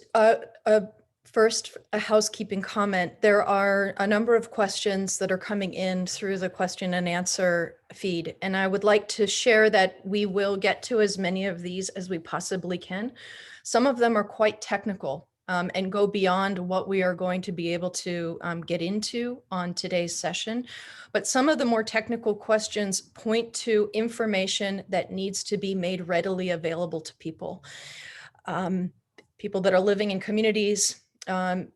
first, a housekeeping comment. There are a number of questions that are coming in through the question and answer feed, and I would like to share that we will get to as many of these as we possibly can. Some of them are quite technical and go beyond what we are going to be able to get into on today's session. But some of the more technical questions point to information that needs to be made readily available to people. People that are living in communities,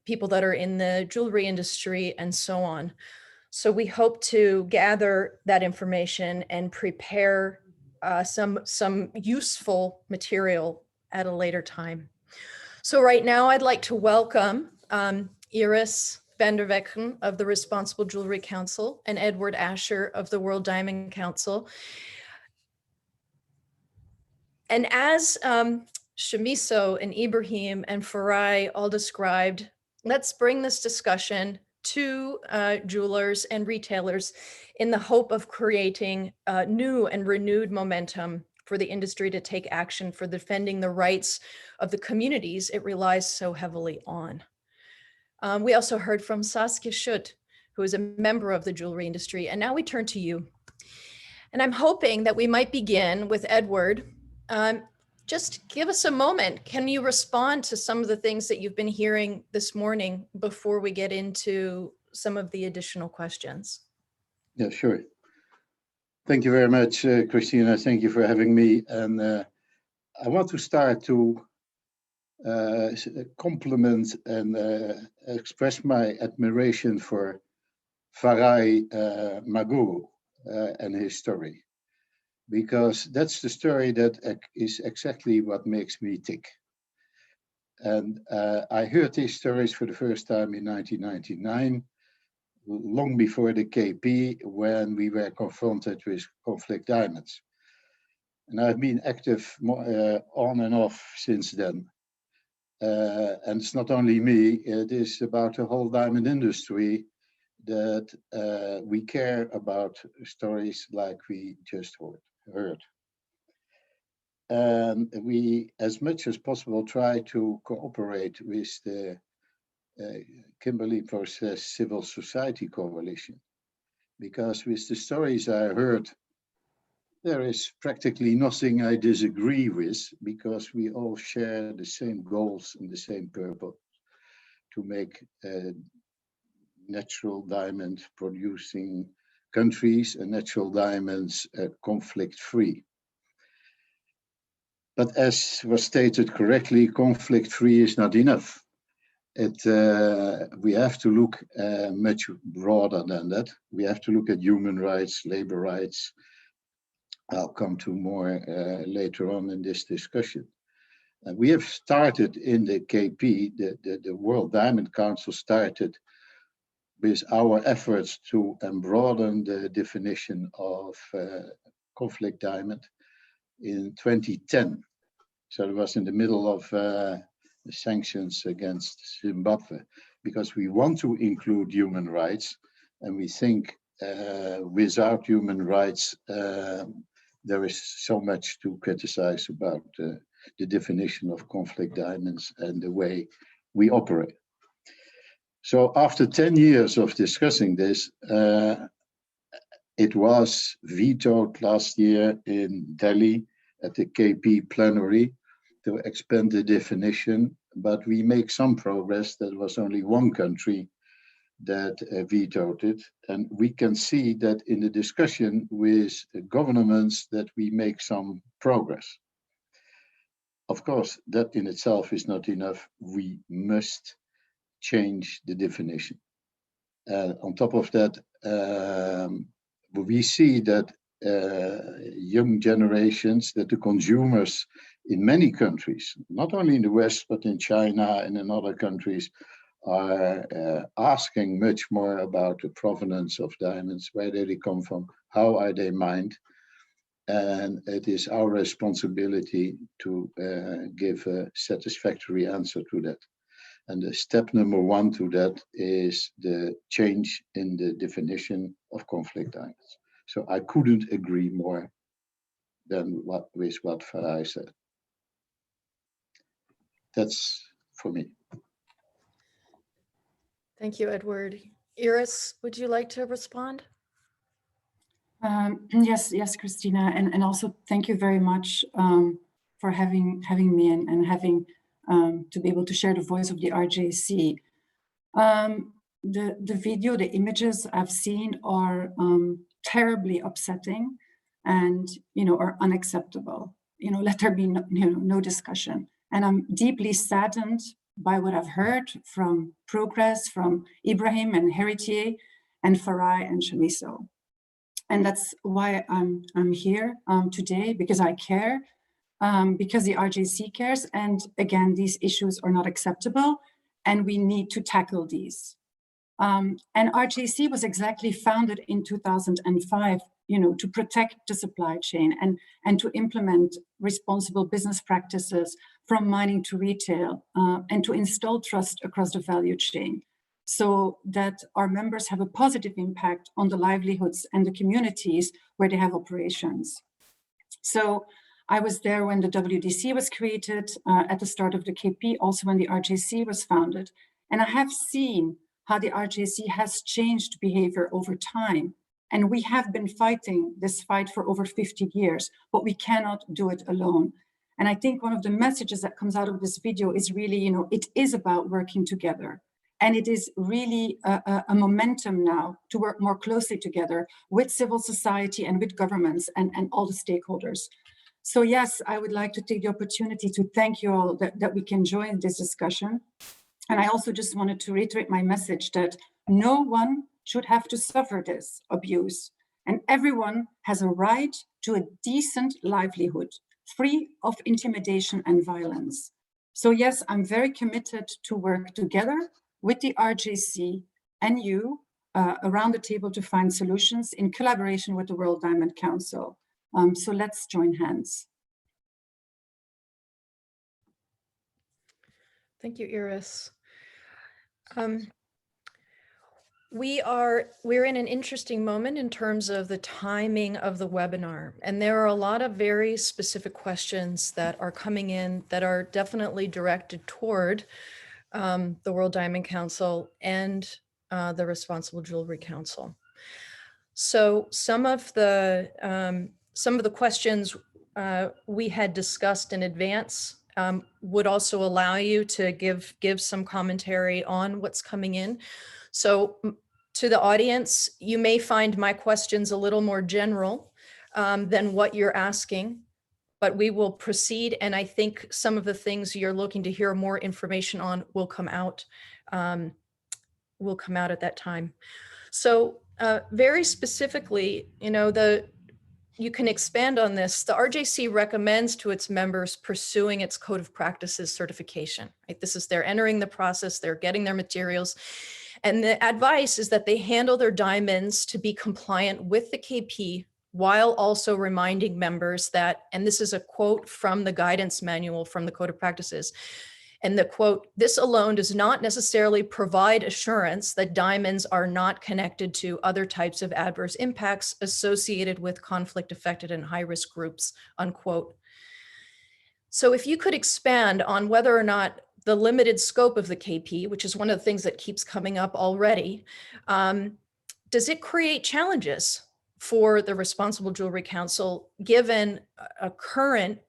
people that are in the jewelry industry, and so on. So we hope to gather that information and prepare some useful material at a later time. So right now I'd like to welcome Iris van der Vegen of the Responsible Jewelry Council and Edward Asher of the World Diamond Council. And as Shamiso and Ibrahim and Farai all described, let's bring this discussion to jewelers and retailers in the hope of creating new and renewed momentum for the industry to take action for defending the rights of the communities it relies so heavily on. We also heard from Saskia Schutt, who is a member of the jewelry industry, and now we turn to you. And I'm hoping that we might begin with Edward. Just give us a moment. Can you respond to some of the things that you've been hearing this morning before we get into some of the additional questions? Yeah, sure. Thank you very much, Christina. Thank you for having me. And I want to start to compliment and express my admiration for Farai Magogo and his story, because that's the story that is exactly what makes me tick. And I heard these stories for the first time in 1999, long before the KP, when we were confronted with conflict diamonds. And I've been active on and off since then. And it's not only me, it is about the whole diamond industry that we care about stories like we just heard. And we, as much as possible, try to cooperate with the Kimberley Process Civil Society Coalition, because with the stories I heard, there is practically nothing I disagree with, because we all share the same goals and the same purpose to make natural diamond producing countries and natural diamonds conflict-free. But as was stated correctly, conflict-free is not enough. We have to look much broader than that. We have to look at human rights, labor rights. I'll come to more later on in this discussion. We have started in the KP, the World Diamond Council started with our efforts to broaden the definition of conflict diamond in 2010. So it was in the middle of the sanctions against Zimbabwe, because we want to include human rights, and we think without human rights, there is so much to criticize about the definition of conflict diamonds and the way we operate. So after 10 years of discussing this, it was vetoed last year in Delhi at the KP plenary to expand the definition, but we make some progress. There was only one country that vetoed it, and we can see that in the discussion with governments that we make some progress. Of course, that in itself is not enough. We must change the definition. On top of that, we see that young generations, that the consumers in many countries, not only in the West, but in China and in other countries, are asking much more about the provenance of diamonds, where do they come from, how are they mined, and it is our responsibility to give a satisfactory answer to that. And the step number one to that is the change in the definition of conflict diamonds. So I couldn't agree more than with what Farai said. That's for me. Thank you, Edward. Iris, would you like to respond? Yes, Christina, and also thank you very much for having me and having to be able to share the voice of the RJC. The video, the images I've seen are terribly upsetting, and are unacceptable. Let there be no discussion. And I'm deeply saddened by what I've heard from Progress, from Ibrahim and Héritier, and Farai and Shamiso. And that's why I'm here today, because I care, because the RJC cares. And again, these issues are not acceptable, and we need to tackle these. And RJC was exactly founded in 2005, to protect the supply chain and to implement responsible business practices from mining to retail, and to install trust across the value chain, so that our members have a positive impact on the livelihoods and the communities where they have operations. So I was there when the WDC was created, at the start of the KP, also when the RJC was founded. And I have seen how the RJC has changed behavior over time. And we have been fighting this fight for over 50 years, but we cannot do it alone. And I think one of the messages that comes out of this video is really, it is about working together. And it is really a momentum now to work more closely together with civil society and with governments and all the stakeholders. So yes, I would like to take the opportunity to thank you all that we can join this discussion. And I also just wanted to reiterate my message that no one should have to suffer this abuse. And everyone has a right to a decent livelihood, free of intimidation and violence. So yes, I'm very committed to work together with the RJC and you around the table to find solutions in collaboration with the World Diamond Council. So let's join hands. Thank you, Iris. We're in an interesting moment in terms of the timing of the webinar, and there are a lot of very specific questions that are coming in that are definitely directed toward the World Diamond Council and the Responsible Jewelry Council. So some of the questions we had discussed in advance would also allow you to give some commentary on what's coming in. So to the audience, you may find my questions a little more general than what you're asking, but we will proceed. And I think some of the things you're looking to hear more information on will come out at that time. So very specifically, you can expand on this. The RJC recommends to its members pursuing its Code of Practices certification. Right? This is they're entering the process, they're getting their materials. And the advice is that they handle their diamonds to be compliant with the KP while also reminding members that, and this is a quote from the guidance manual from the Code of Practices, and the quote, "This alone does not necessarily provide assurance that diamonds are not connected to other types of adverse impacts associated with conflict affected and high-risk groups," unquote. So if you could expand on whether or not the limited scope of the KP, which is one of the things that keeps coming up already, does it create challenges for the Responsible Jewelry Council, given a current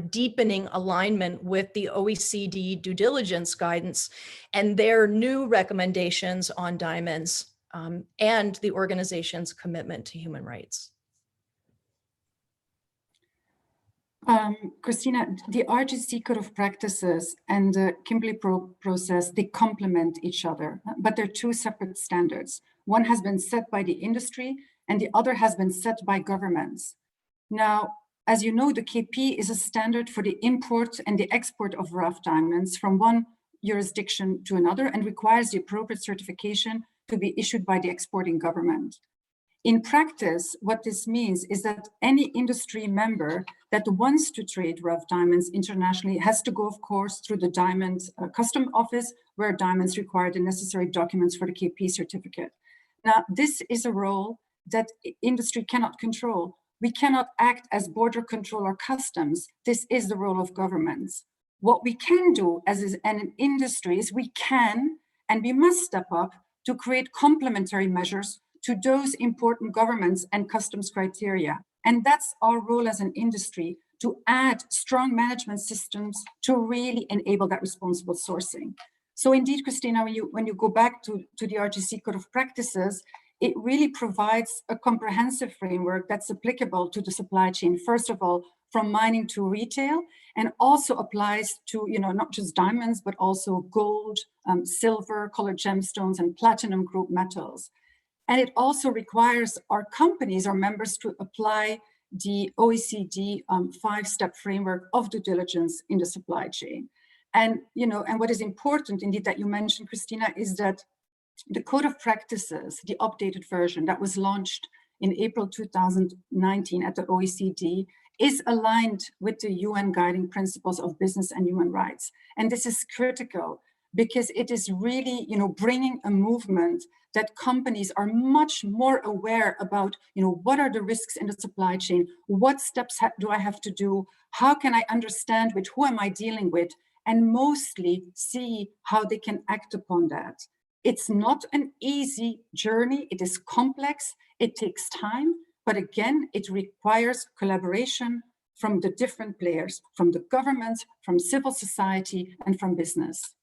deepening alignment with the OECD due diligence guidance and their new recommendations on diamonds and the organization's commitment to human rights? Christina, the RGC Code of Practices and the Kimberley process, they complement each other, but they're two separate standards. One has been set by the industry and the other has been set by governments. Now, as you know, the KP is a standard for the import and the export of rough diamonds from one jurisdiction to another and requires the appropriate certification to be issued by the exporting government. In practice, what this means is that any industry member that wants to trade rough diamonds internationally has to go, of course, through the Diamond Custom Office, where diamonds require the necessary documents for the KP certificate. Now, this is a role that industry cannot control. We cannot act as border control or customs. This is the role of governments. What we can do as an industry is we can and we must step up to create complementary measures to those important governments and customs criteria. And that's our role as an industry, to add strong management systems to really enable that responsible sourcing. So indeed, Christina, when you go back to the RGC Code of Practices, it really provides a comprehensive framework that's applicable to the supply chain, first of all, from mining to retail, and also applies to, not just diamonds, but also gold, silver, colored gemstones, and platinum group metals. And it also requires our companies, our members, to apply the OECD 5-step framework of due diligence in the supply chain. And, and what is important indeed that you mentioned, Christina, is that the Code of Practices, the updated version that was launched in April 2019 at the OECD, is aligned with the UN guiding principles of business and human rights. And this is critical because it is really, bringing a movement that companies are much more aware about, what are the risks in the supply chain? What steps do I have to do? How can I understand who am I dealing with? And mostly see how they can act upon that. It's not an easy journey. It is complex. It takes time. But again, it requires collaboration from the different players, from the governments, from civil society, and from business.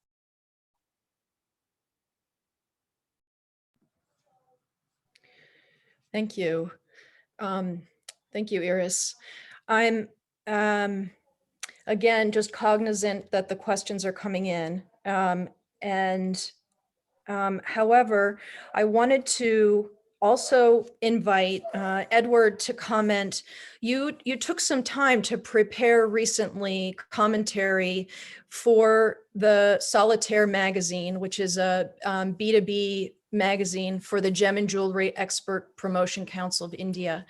Thank you. Thank you, Iris. I'm again, just cognizant that the questions are coming in. However, I wanted to also invite Edward to comment. You took some time to prepare recently commentary for the Solitaire magazine, which is a B2B magazine for the Gem and Jewelry Expert Promotion Council of India.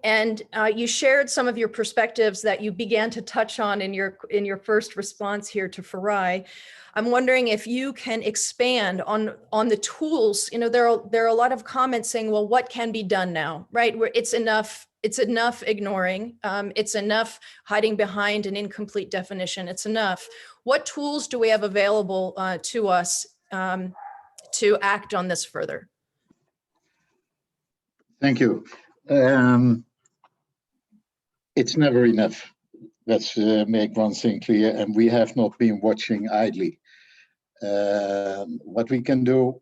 And you shared some of your perspectives that you began to touch on in your first response here to Farai. I'm wondering if you can expand on the tools. You know, there are a lot of comments saying, well, what can be done now, right? Where it's enough ignoring, it's enough hiding behind an incomplete definition, it's enough. What tools do we have available to us to act on this further? Thank you. It's never enough. Let's make one thing clear, and we have not been watching idly. What we can do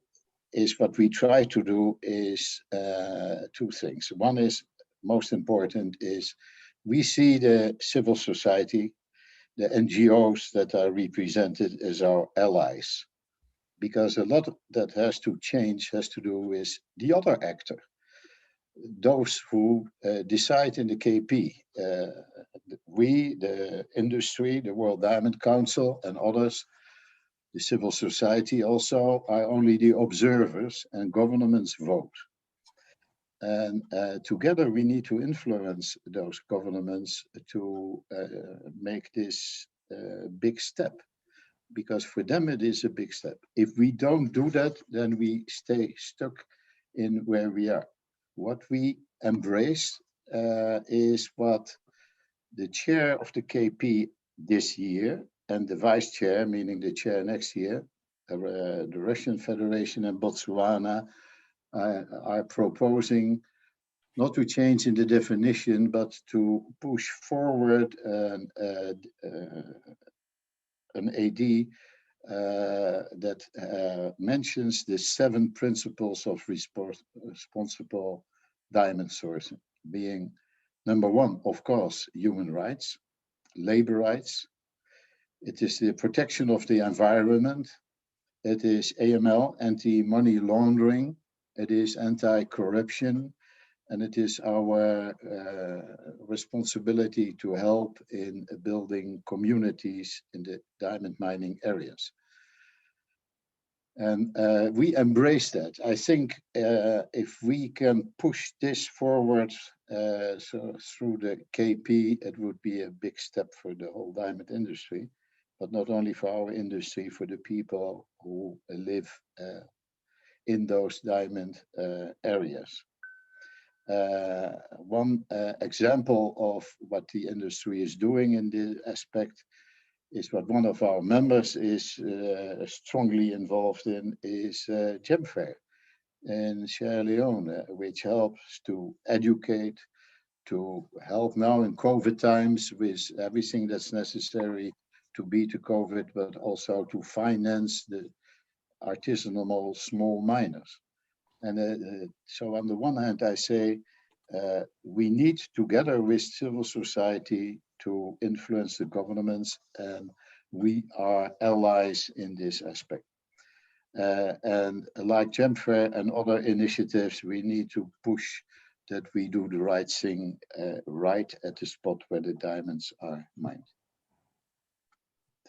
is, what we try to do is two things. One is, most important, is we see the civil society, the NGOs that are represented as our allies, because a lot that has to change has to do with the other actor, those who decide in the KP. We, the industry, the World Diamond Council, and others, the civil society also, are only the observers, and governments vote. And together we need to influence those governments to make this big step, because for them it is a big step. If we don't do that, then we stay stuck in where we are. What we embrace is what the chair of the KP this year and the vice chair, meaning the chair next year, the Russian Federation and Botswana, are proposing, not to change in the definition, but to push forward an AD that mentions the 7 principles of responsible diamond sourcing, being number 1, of course, human rights, labor rights. It is the protection of the environment. It is AML, anti-money laundering. It is anti-corruption. And it is our responsibility to help in building communities in the diamond mining areas. And we embrace that. I think if we can push this forward so through the KP, it would be a big step for the whole diamond industry, but not only for our industry, for the people who live in those diamond areas. One example of what the industry is doing in this aspect is what one of our members is strongly involved in, is Gem Fair in Sierra Leone, which helps to educate, to help now in COVID times with everything that's necessary to beat the COVID, but also to finance the artisanal small miners. And so on the one hand, I say we need, together with civil society, to influence the governments, and we are allies in this aspect. And like Gem Fair and other initiatives, we need to push that we do the right thing right at the spot where the diamonds are mined.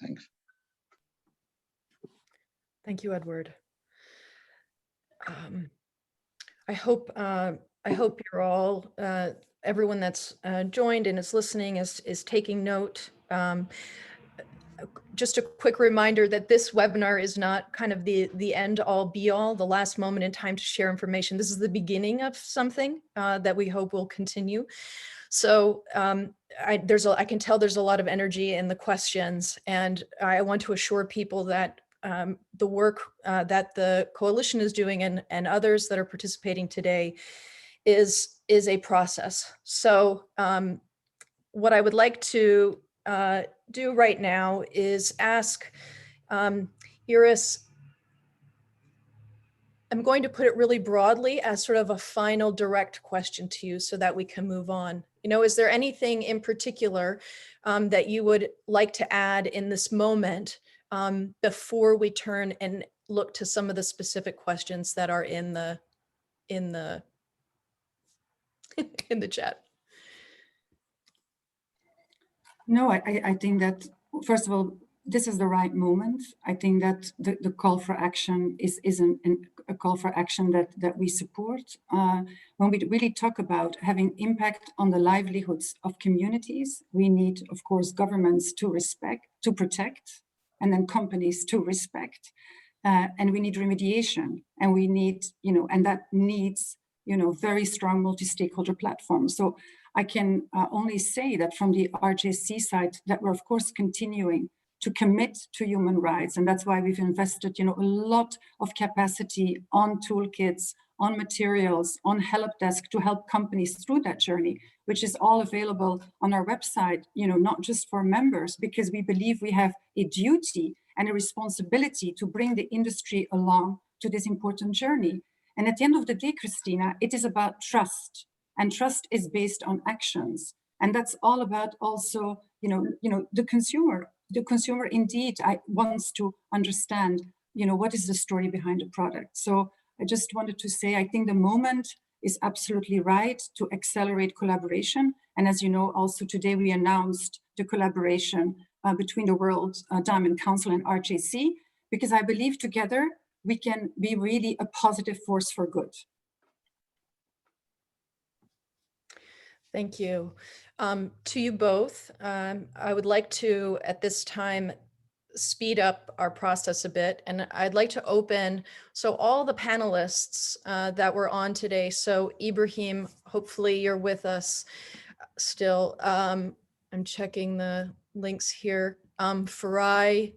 Thanks. Thank you, Edward. I hope you're all, everyone that's joined and is listening is taking note. Just a quick reminder that this webinar is not kind of the end all be all, the last moment in time to share information. This is the beginning of something that we hope will continue. So I can tell there's a lot of energy in the questions, and I want to assure people that the work that the coalition is doing and others that are participating today is a process. So what I would like to do right now is ask Iris, I'm going to put it really broadly as sort of a final direct question to you so that we can move on. Is there anything in particular that you would like to add in this moment before we turn and look to some of the specific questions that are in the in the chat? No, I think that, first of all, this is the right moment. I think that the call for action is a call for action that we support. When we really talk about having impact on the livelihoods of communities, we need, of course, governments to protect, and then companies to respect. And we need remediation, and we need, and that needs, very strong multi-stakeholder platforms. So I can only say that from the RJC side, that we're of course continuing to commit to human rights. And that's why we've invested, a lot of capacity on toolkits, on materials, on help desk to help companies through that journey, which is all available on our website, not just for members, because we believe we have a duty and a responsibility to bring the industry along to this important journey. And at the end of the day, Christina, it is about trust. And trust is based on actions. And that's all about also, the consumer. The consumer indeed wants to understand, what is the story behind the product. So I just wanted to say, I think the moment is absolutely right to accelerate collaboration. And as you know, also today we announced the collaboration between the World Diamond Council and RJC, because I believe together we can be really a positive force for good. Thank you. To you both, I would like to, at this time, speed up our process a bit. And I'd like to open, so all the panelists that were on today, so Ibrahim, hopefully you're with us still. I'm checking the links here. Farai,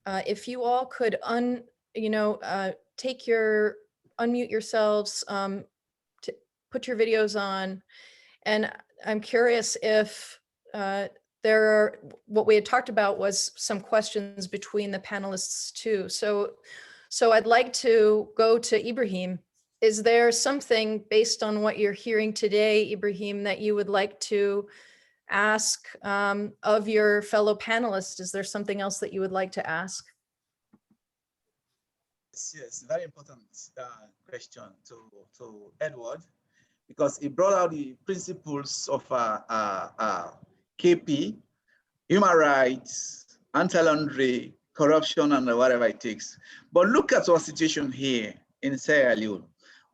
if you all could unmute yourselves, to put your videos on. And I'm curious if what we had talked about was some questions between the panelists too. So I'd like to go to Ibrahim. Is there something based on what you're hearing today, Ibrahim, that you would like to ask of your fellow panelists? Is there something else that you would like to ask? Yes, very important question to Edward, because he brought out the principles of KP, human rights, anti-laundering, corruption, and whatever it takes. But look at our situation here in Sierra Leone,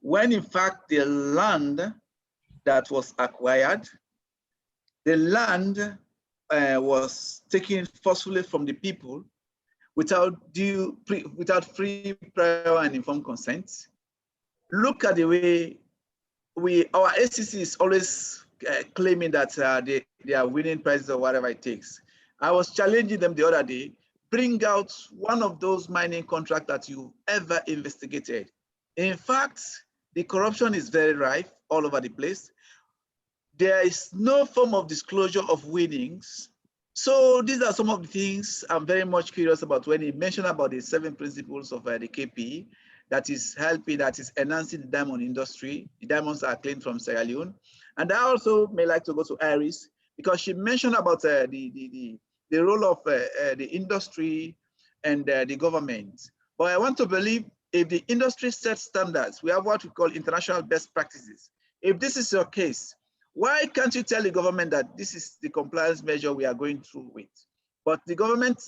when in fact the land that was acquired, the land was taken forcefully from the people without free, prior, and informed consent. Look at the way our ACC is always claiming that they are winning prizes or whatever it takes. I was challenging them the other day, bring out one of those mining contracts that you ever investigated. In fact, the corruption is very rife all over the place. There is no form of disclosure of winnings. So these are some of the things I'm very much curious about when he mentioned about the 7 principles of the KP that is helping, that is enhancing the diamond industry. The diamonds are claimed from Sierra Leone. And I also may like to go to Iris, because she mentioned about the role of the industry and the government. But I want to believe if the industry sets standards, we have what we call international best practices. If this is your case, why can't you tell the government that this is the compliance measure we are going through with? But the government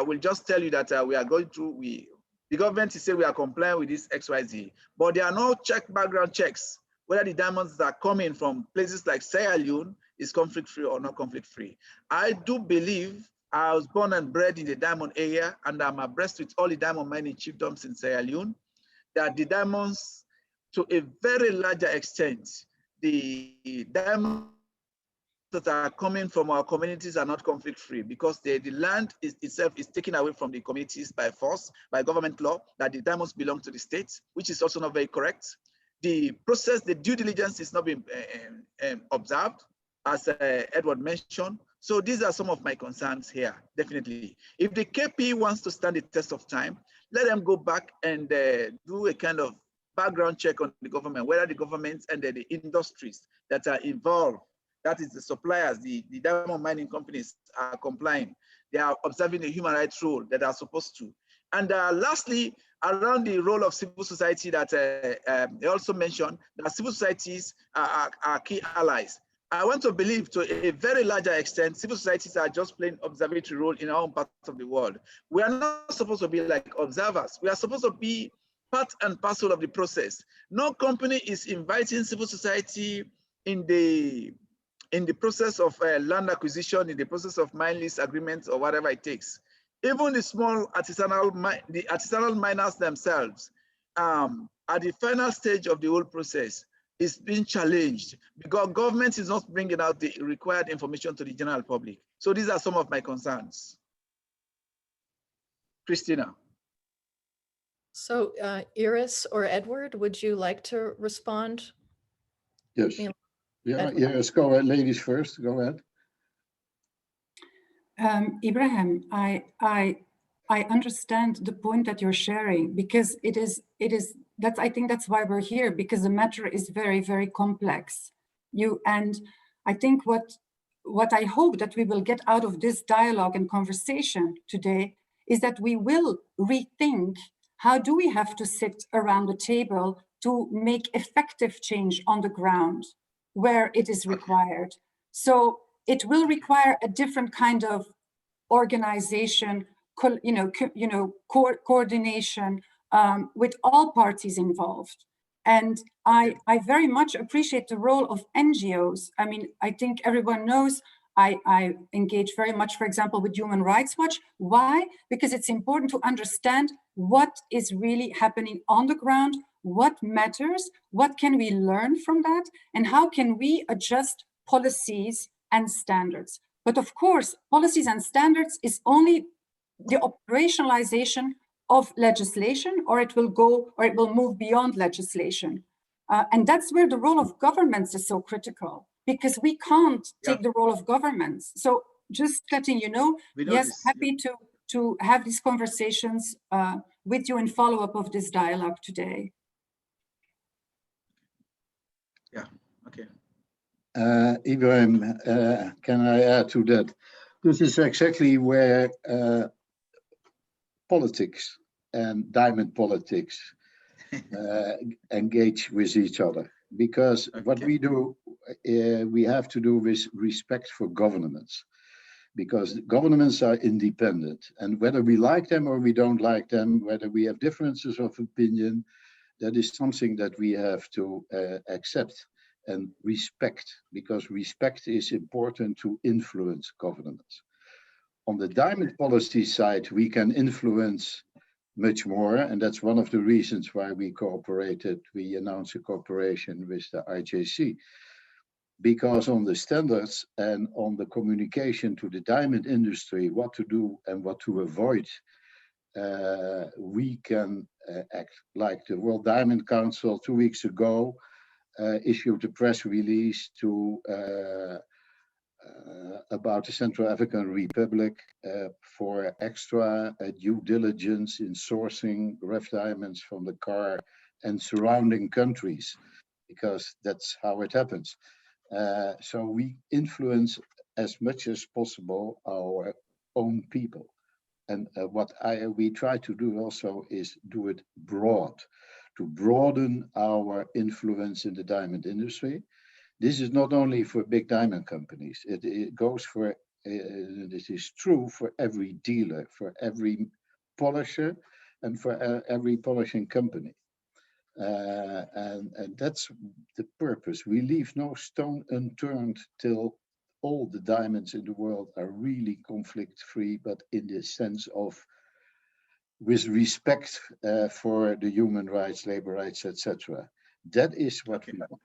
will just tell you that we are going through, the government is saying we are complying with this XYZ, but there are no background checks, whether the diamonds that are coming from places like Sierra Leone is conflict-free or not conflict-free. I do believe, I was born and bred in the diamond area, and I'm abreast with all the diamond mining chiefdoms in Sierra Leone, that the diamonds, to a very larger extent, the diamonds that are coming from our communities are not conflict-free, because the land itself is taken away from the communities by force, by government law, that the diamonds belong to the state, which is also not very correct. The process, the due diligence is not being observed, as Edward mentioned. So these are some of my concerns here, definitely. If the KP wants to stand the test of time, let them go back and do a kind of background check on the government, whether the government and the industries that are involved, that is the suppliers, the diamond mining companies, are complying. They are observing the human rights rule that they are supposed to. And lastly, around the role of civil society that they also mentioned, that civil societies are key allies. I want to believe to a very larger extent, civil societies are just playing observatory role in our own part of the world. We are not supposed to be like observers. We are supposed to be part and parcel of the process. No company is inviting civil society in the process of land acquisition, in the process of mine lease agreements or whatever it takes. Even the small artisanal miners themselves, at the final stage of the whole process, is being challenged because government is not bringing out the required information to the general public. So these are some of my concerns. Christina. So Iris or Edward, would you like to respond? Yes. Yeah, yes, go ahead, ladies first, go ahead. Ibrahim, I understand the point that you're sharing, because I think that's why we're here, because the matter is very, very complex. And I think what I hope that we will get out of this dialogue and conversation today is that we will rethink how do we have to sit around the table to make effective change on the ground where it is required. So it will require a different kind of organization, coordination with all parties involved. And I very much appreciate the role of NGOs. I mean, I think everyone knows I engage very much, for example, with Human Rights Watch. Why? Because it's important to understand what is really happening on the ground, what matters, what can we learn from that, and how can we adjust policies and standards. But of course, policies and standards is only the operationalization of legislation, or it will move beyond legislation. And that's where the role of governments is so critical, because we can't take the role of governments. So just letting you know, yes, happy to have these conversations with you in follow-up of this dialogue today. Yeah, okay. Ibrahim, can I add to that? This is exactly where politics and diamond politics engage with each other. Because what we do, we have to do with respect for governments. Because governments are independent. And whether we like them or we don't like them, whether we have differences of opinion, that is something that we have to accept and respect, because respect is important to influence governments. On the diamond policy side, we can influence much more, and that's one of the reasons why we cooperated. We announced a cooperation with the IJC, because on the standards and on the communication to the diamond industry, what to do and what to avoid, we can act. Like the World Diamond Council 2 weeks ago issued a press release about the Central African Republic for extra due diligence in sourcing rough diamonds from the CAR and surrounding countries, because that's how it happens. So we influence as much as possible our own people. And what we try to do also is do it broad, to broaden our influence in the diamond industry. This is not only for big diamond companies. It goes for, this is true for every dealer, for every polisher, and for every polishing company. And that's the purpose. We leave no stone unturned till all the diamonds in the world are really conflict-free, but in the sense of with respect for the human rights, labor rights, etc. That is what we want.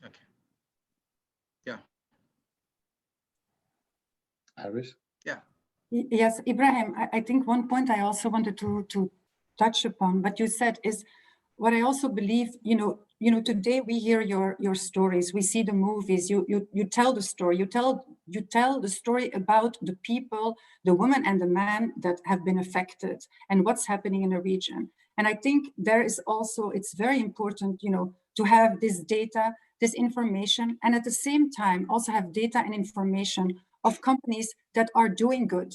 Okay. Yeah. Iris? Yeah. Yes, Ibrahim, I think one point I also wanted to touch upon what you said is what I also believe, today we hear your stories, we see the movies, you tell the story, you tell the story about the people, the women and the men that have been affected and what's happening in the region. And I think there is also, it's very important, to have this data, this information, and at the same time also have data and information of companies that are doing good,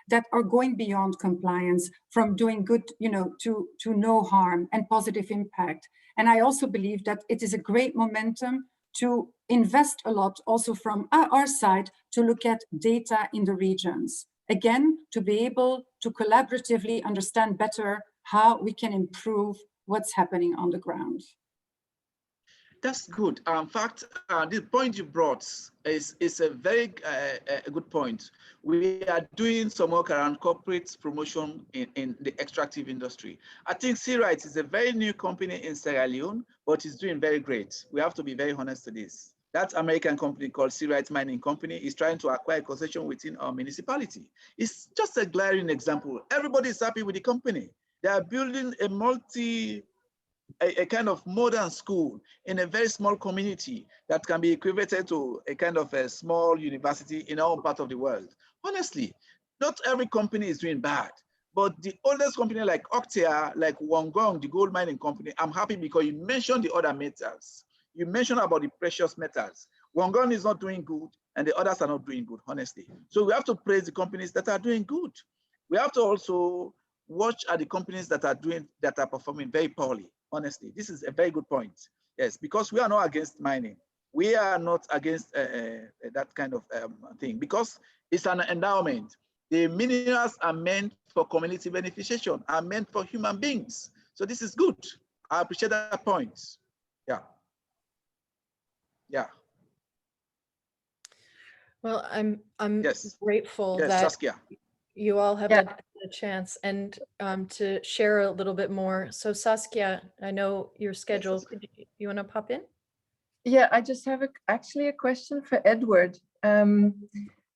that are going beyond compliance, from doing good, to no harm and positive impact. And I also believe that it is a great momentum to invest a lot also from our side to look at data in the regions. Again, to be able to collaboratively understand better how we can improve what's happening on the ground. That's good. In fact, the point you brought is a very good point. We are doing some work around corporate promotion in the extractive industry. I think Searite is a very new company in Sierra Leone, but it's doing very great. We have to be very honest to this. That American company called Searite Mining Company is trying to acquire concession within our municipality. It's just a glaring example. Everybody is happy with the company. They are building a kind of modern school in a very small community that can be equivalent to a kind of a small university in our part of the world. Honestly, not every company is doing bad, but the oldest company like Octea, like Wongong, the gold mining company, I'm happy because you mentioned the other metals. You mentioned about the precious metals. Wongong is not doing good and the others are not doing good, honestly. So we have to praise the companies that are doing good. We have to also watch at the companies that are performing very poorly. Honestly, this is a very good point. Yes, because we are not against mining. We are not against that kind of thing because it's an endowment. The minerals are meant for community beneficiation, are meant for human beings. So this is good. I appreciate that point. Yeah. Yeah. Well, I'm yes. grateful yes, that Saskia. you all have had a chance and to share a little bit more. So Saskia, I know your schedule. You want to pop in? Yeah, I just have actually a question for Edward,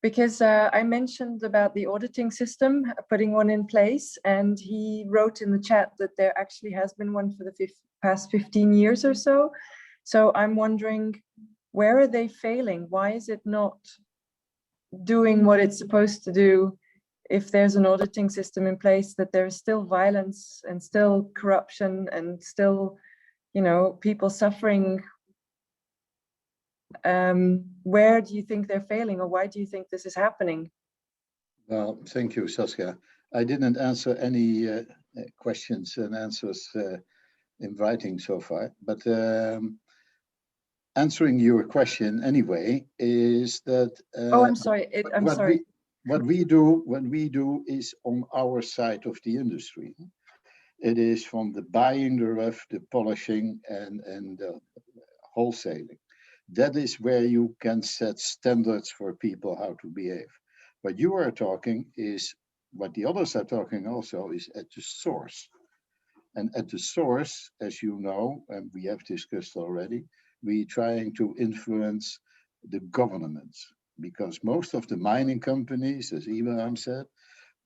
because I mentioned about the auditing system, putting one in place, and he wrote in the chat that there actually has been one for the past 15 years or so. So I'm wondering, where are they failing? Why is it not doing what it's supposed to do? If there's an auditing system in place, that there is still violence and still corruption and still, people suffering. Where do you think they're failing, or why do you think this is happening? Well, thank you, Saskia. I didn't answer any questions and answers in writing so far, but answering your question anyway is that. Oh, I'm sorry. I'm sorry. What we do is on our side of the industry. It is from the buying thereof, the polishing and the wholesaling. That is where you can set standards for people how to behave. What you are talking is, what the others are talking also is at the source. And at the source, as you know, and we have discussed already, we're trying to influence the governments, because most of the mining companies, as Ibrahim said,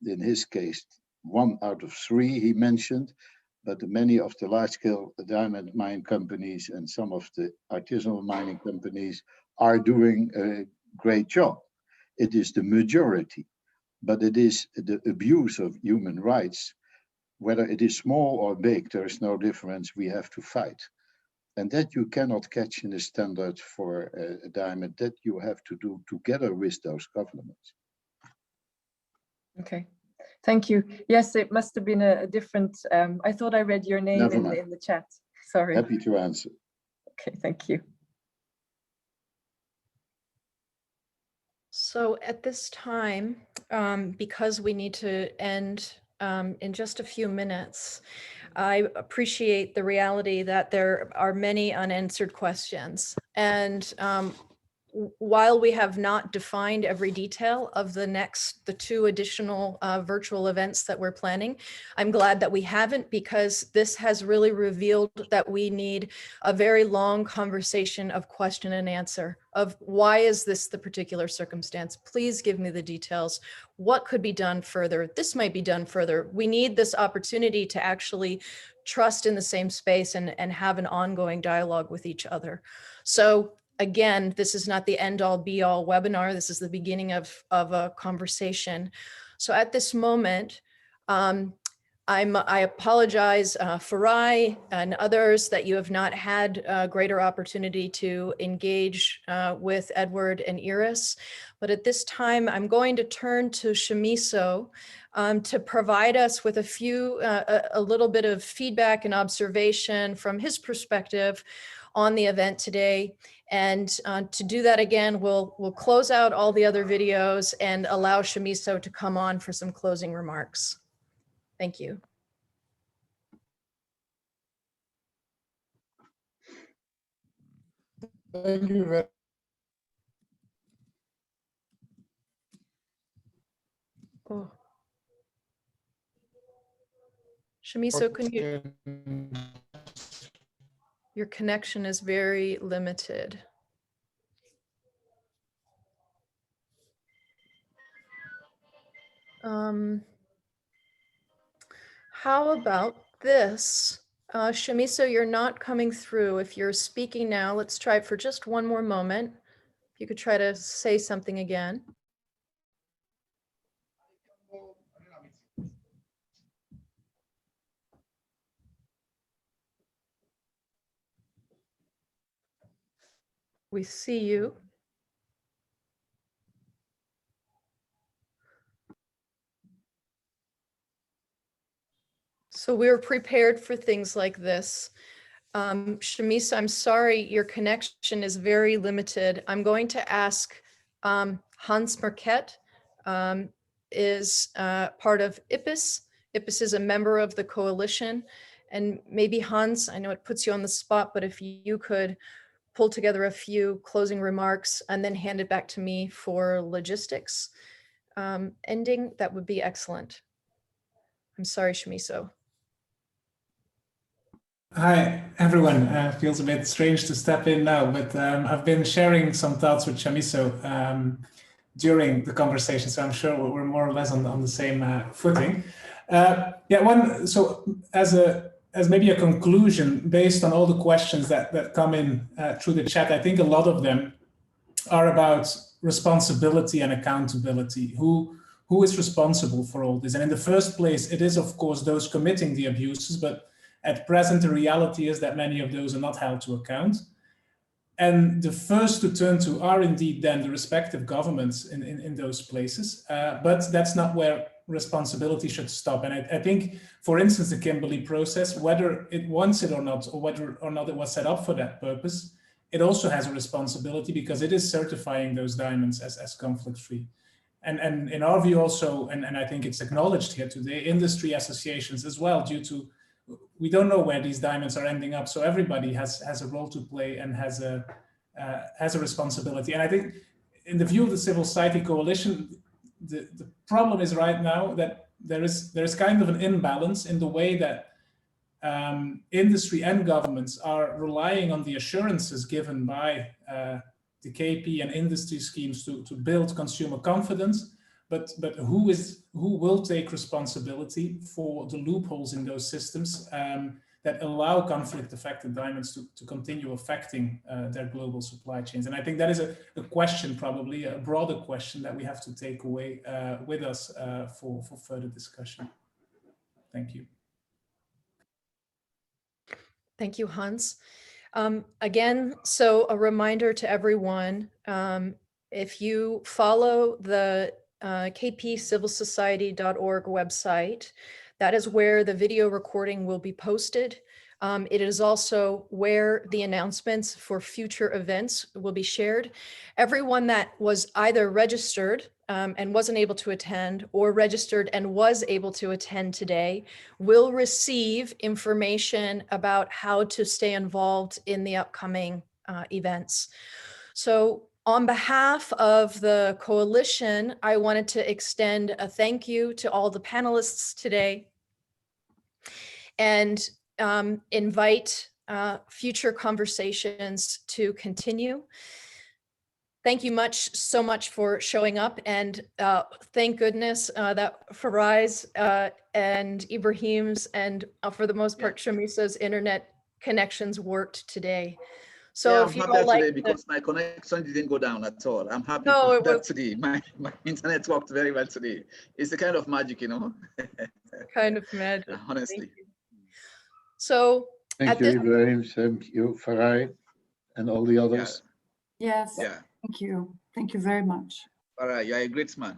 in his case, 1 out of 3 he mentioned, but many of the large-scale diamond mine companies and some of the artisanal mining companies are doing a great job. It is the majority, but it is the abuse of human rights. Whether it is small or big, there is no difference. We have to fight. And that you cannot catch in the standard for a diamond, that you have to do together with those governments. Okay, thank you. Yes, it must have been a different, I thought I read your name in the chat. Sorry. Happy to answer. Okay, thank you. So at this time, because we need to end in just a few minutes, I appreciate the reality that there are many unanswered questions. And while we have not defined every detail of the 2 additional virtual events that we're planning, I'm glad that we haven't, because this has really revealed that we need a very long conversation of question and answer of why is this the particular circumstance? Please give me the details. What could be done further? This might be done further. We need this opportunity to actually trust in the same space and have an ongoing dialogue with each other. So again, this is not the end all be all webinar. This is the beginning of a conversation. So at this moment, I apologize, Farai and others, that you have not had a greater opportunity to engage with Edward and Iris. But at this time, I'm going to turn to Shimiso to provide us with a little bit of feedback and observation from his perspective on the event today. And to do that again, we'll close out all the other videos and allow Shimiso to come on for some closing remarks. Thank you. Thank you very Oh. Shimiso, your connection is very limited. How about this? Shimiso, you're not coming through. If you're speaking now, let's try it for just one more moment. If you could try to say something again. We see you. So we're prepared for things like this. Shimiso, I'm sorry, your connection is very limited. I'm going to ask Hans Marquette is part of IPIS. IPIS is a member of the coalition. And maybe Hans, I know it puts you on the spot, but if you could pull together a few closing remarks and then hand it back to me for logistics ending, that would be excellent. I'm sorry, Shimiso. Hi, everyone. Feels a bit strange to step in now, but I've been sharing some thoughts with Shimiso during the conversation, so I'm sure we're more or less on the same footing. So as maybe a conclusion, based on all the questions that come in through the chat, I think a lot of them are about responsibility and accountability. Who is responsible for all this? And in the first place, it is, of course, those committing the abuses, but at present, the reality is that many of those are not held to account. And the first to turn to are indeed then the respective governments in those places. But that's not where responsibility should stop. And I think, for instance, the Kimberley process, whether it wants it or not, or whether or not it was set up for that purpose, it also has a responsibility because it is certifying those diamonds as conflict-free. And in our view also, and I think it's acknowledged here today, industry associations as well, due to we don't know where these diamonds are ending up. So everybody has a role to play and has a responsibility. And I think in the view of the civil society coalition, the problem is right now that there is kind of an imbalance in the way that industry and governments are relying on the assurances given by the KP and industry schemes to build consumer confidence. But who will take responsibility for the loopholes in those systems that allow conflict-affected diamonds to continue affecting their global supply chains? And I think that is a question, probably a broader question that we have to take away with us for further discussion. Thank you. Thank you, Hans. Again, so a reminder to everyone, if you follow the kpcivilsociety.org website, that is where the video recording will be posted. It is also where the announcements for future events will be shared. Everyone that was either registered and wasn't able to attend, or registered and was able to attend today, will receive information about how to stay involved in the upcoming events. So on behalf of the coalition, I wanted to extend a thank you to all the panelists today and invite future conversations to continue. Thank you so much for showing up, and thank goodness that Farai's and Ibrahim's and for the most part Shamisa's internet connections worked today. So yeah, if I'm you happy don't like today the- because my connection didn't go down at all. I'm happy No, for it that was- today. My internet worked very well today. It's a kind of magic, you know. kind of magic. Honestly. So Thank at you, this, Ibrahim. Thank you, Farai, and all the others. Yes, Yeah. thank you. Thank you very much. All right, you're a great man.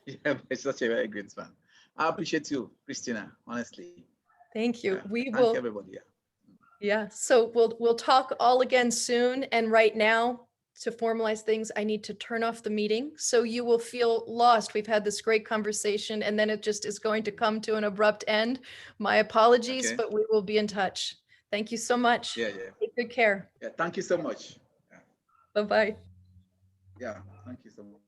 You're such a very great man. I appreciate you, Christina, honestly. thank you. We Thank will, everybody. Yeah. yeah. So we'll talk all again soon. And right now, to formalize things, I need to turn off the meeting. So you will feel lost. We've had this great conversation and then it just is going to come to an abrupt end. My apologies, Okay. but we will be in touch. Thank you so much. Yeah, yeah. Take good care. Yeah, thank you so much. Bye-bye. Yeah, thank you so much.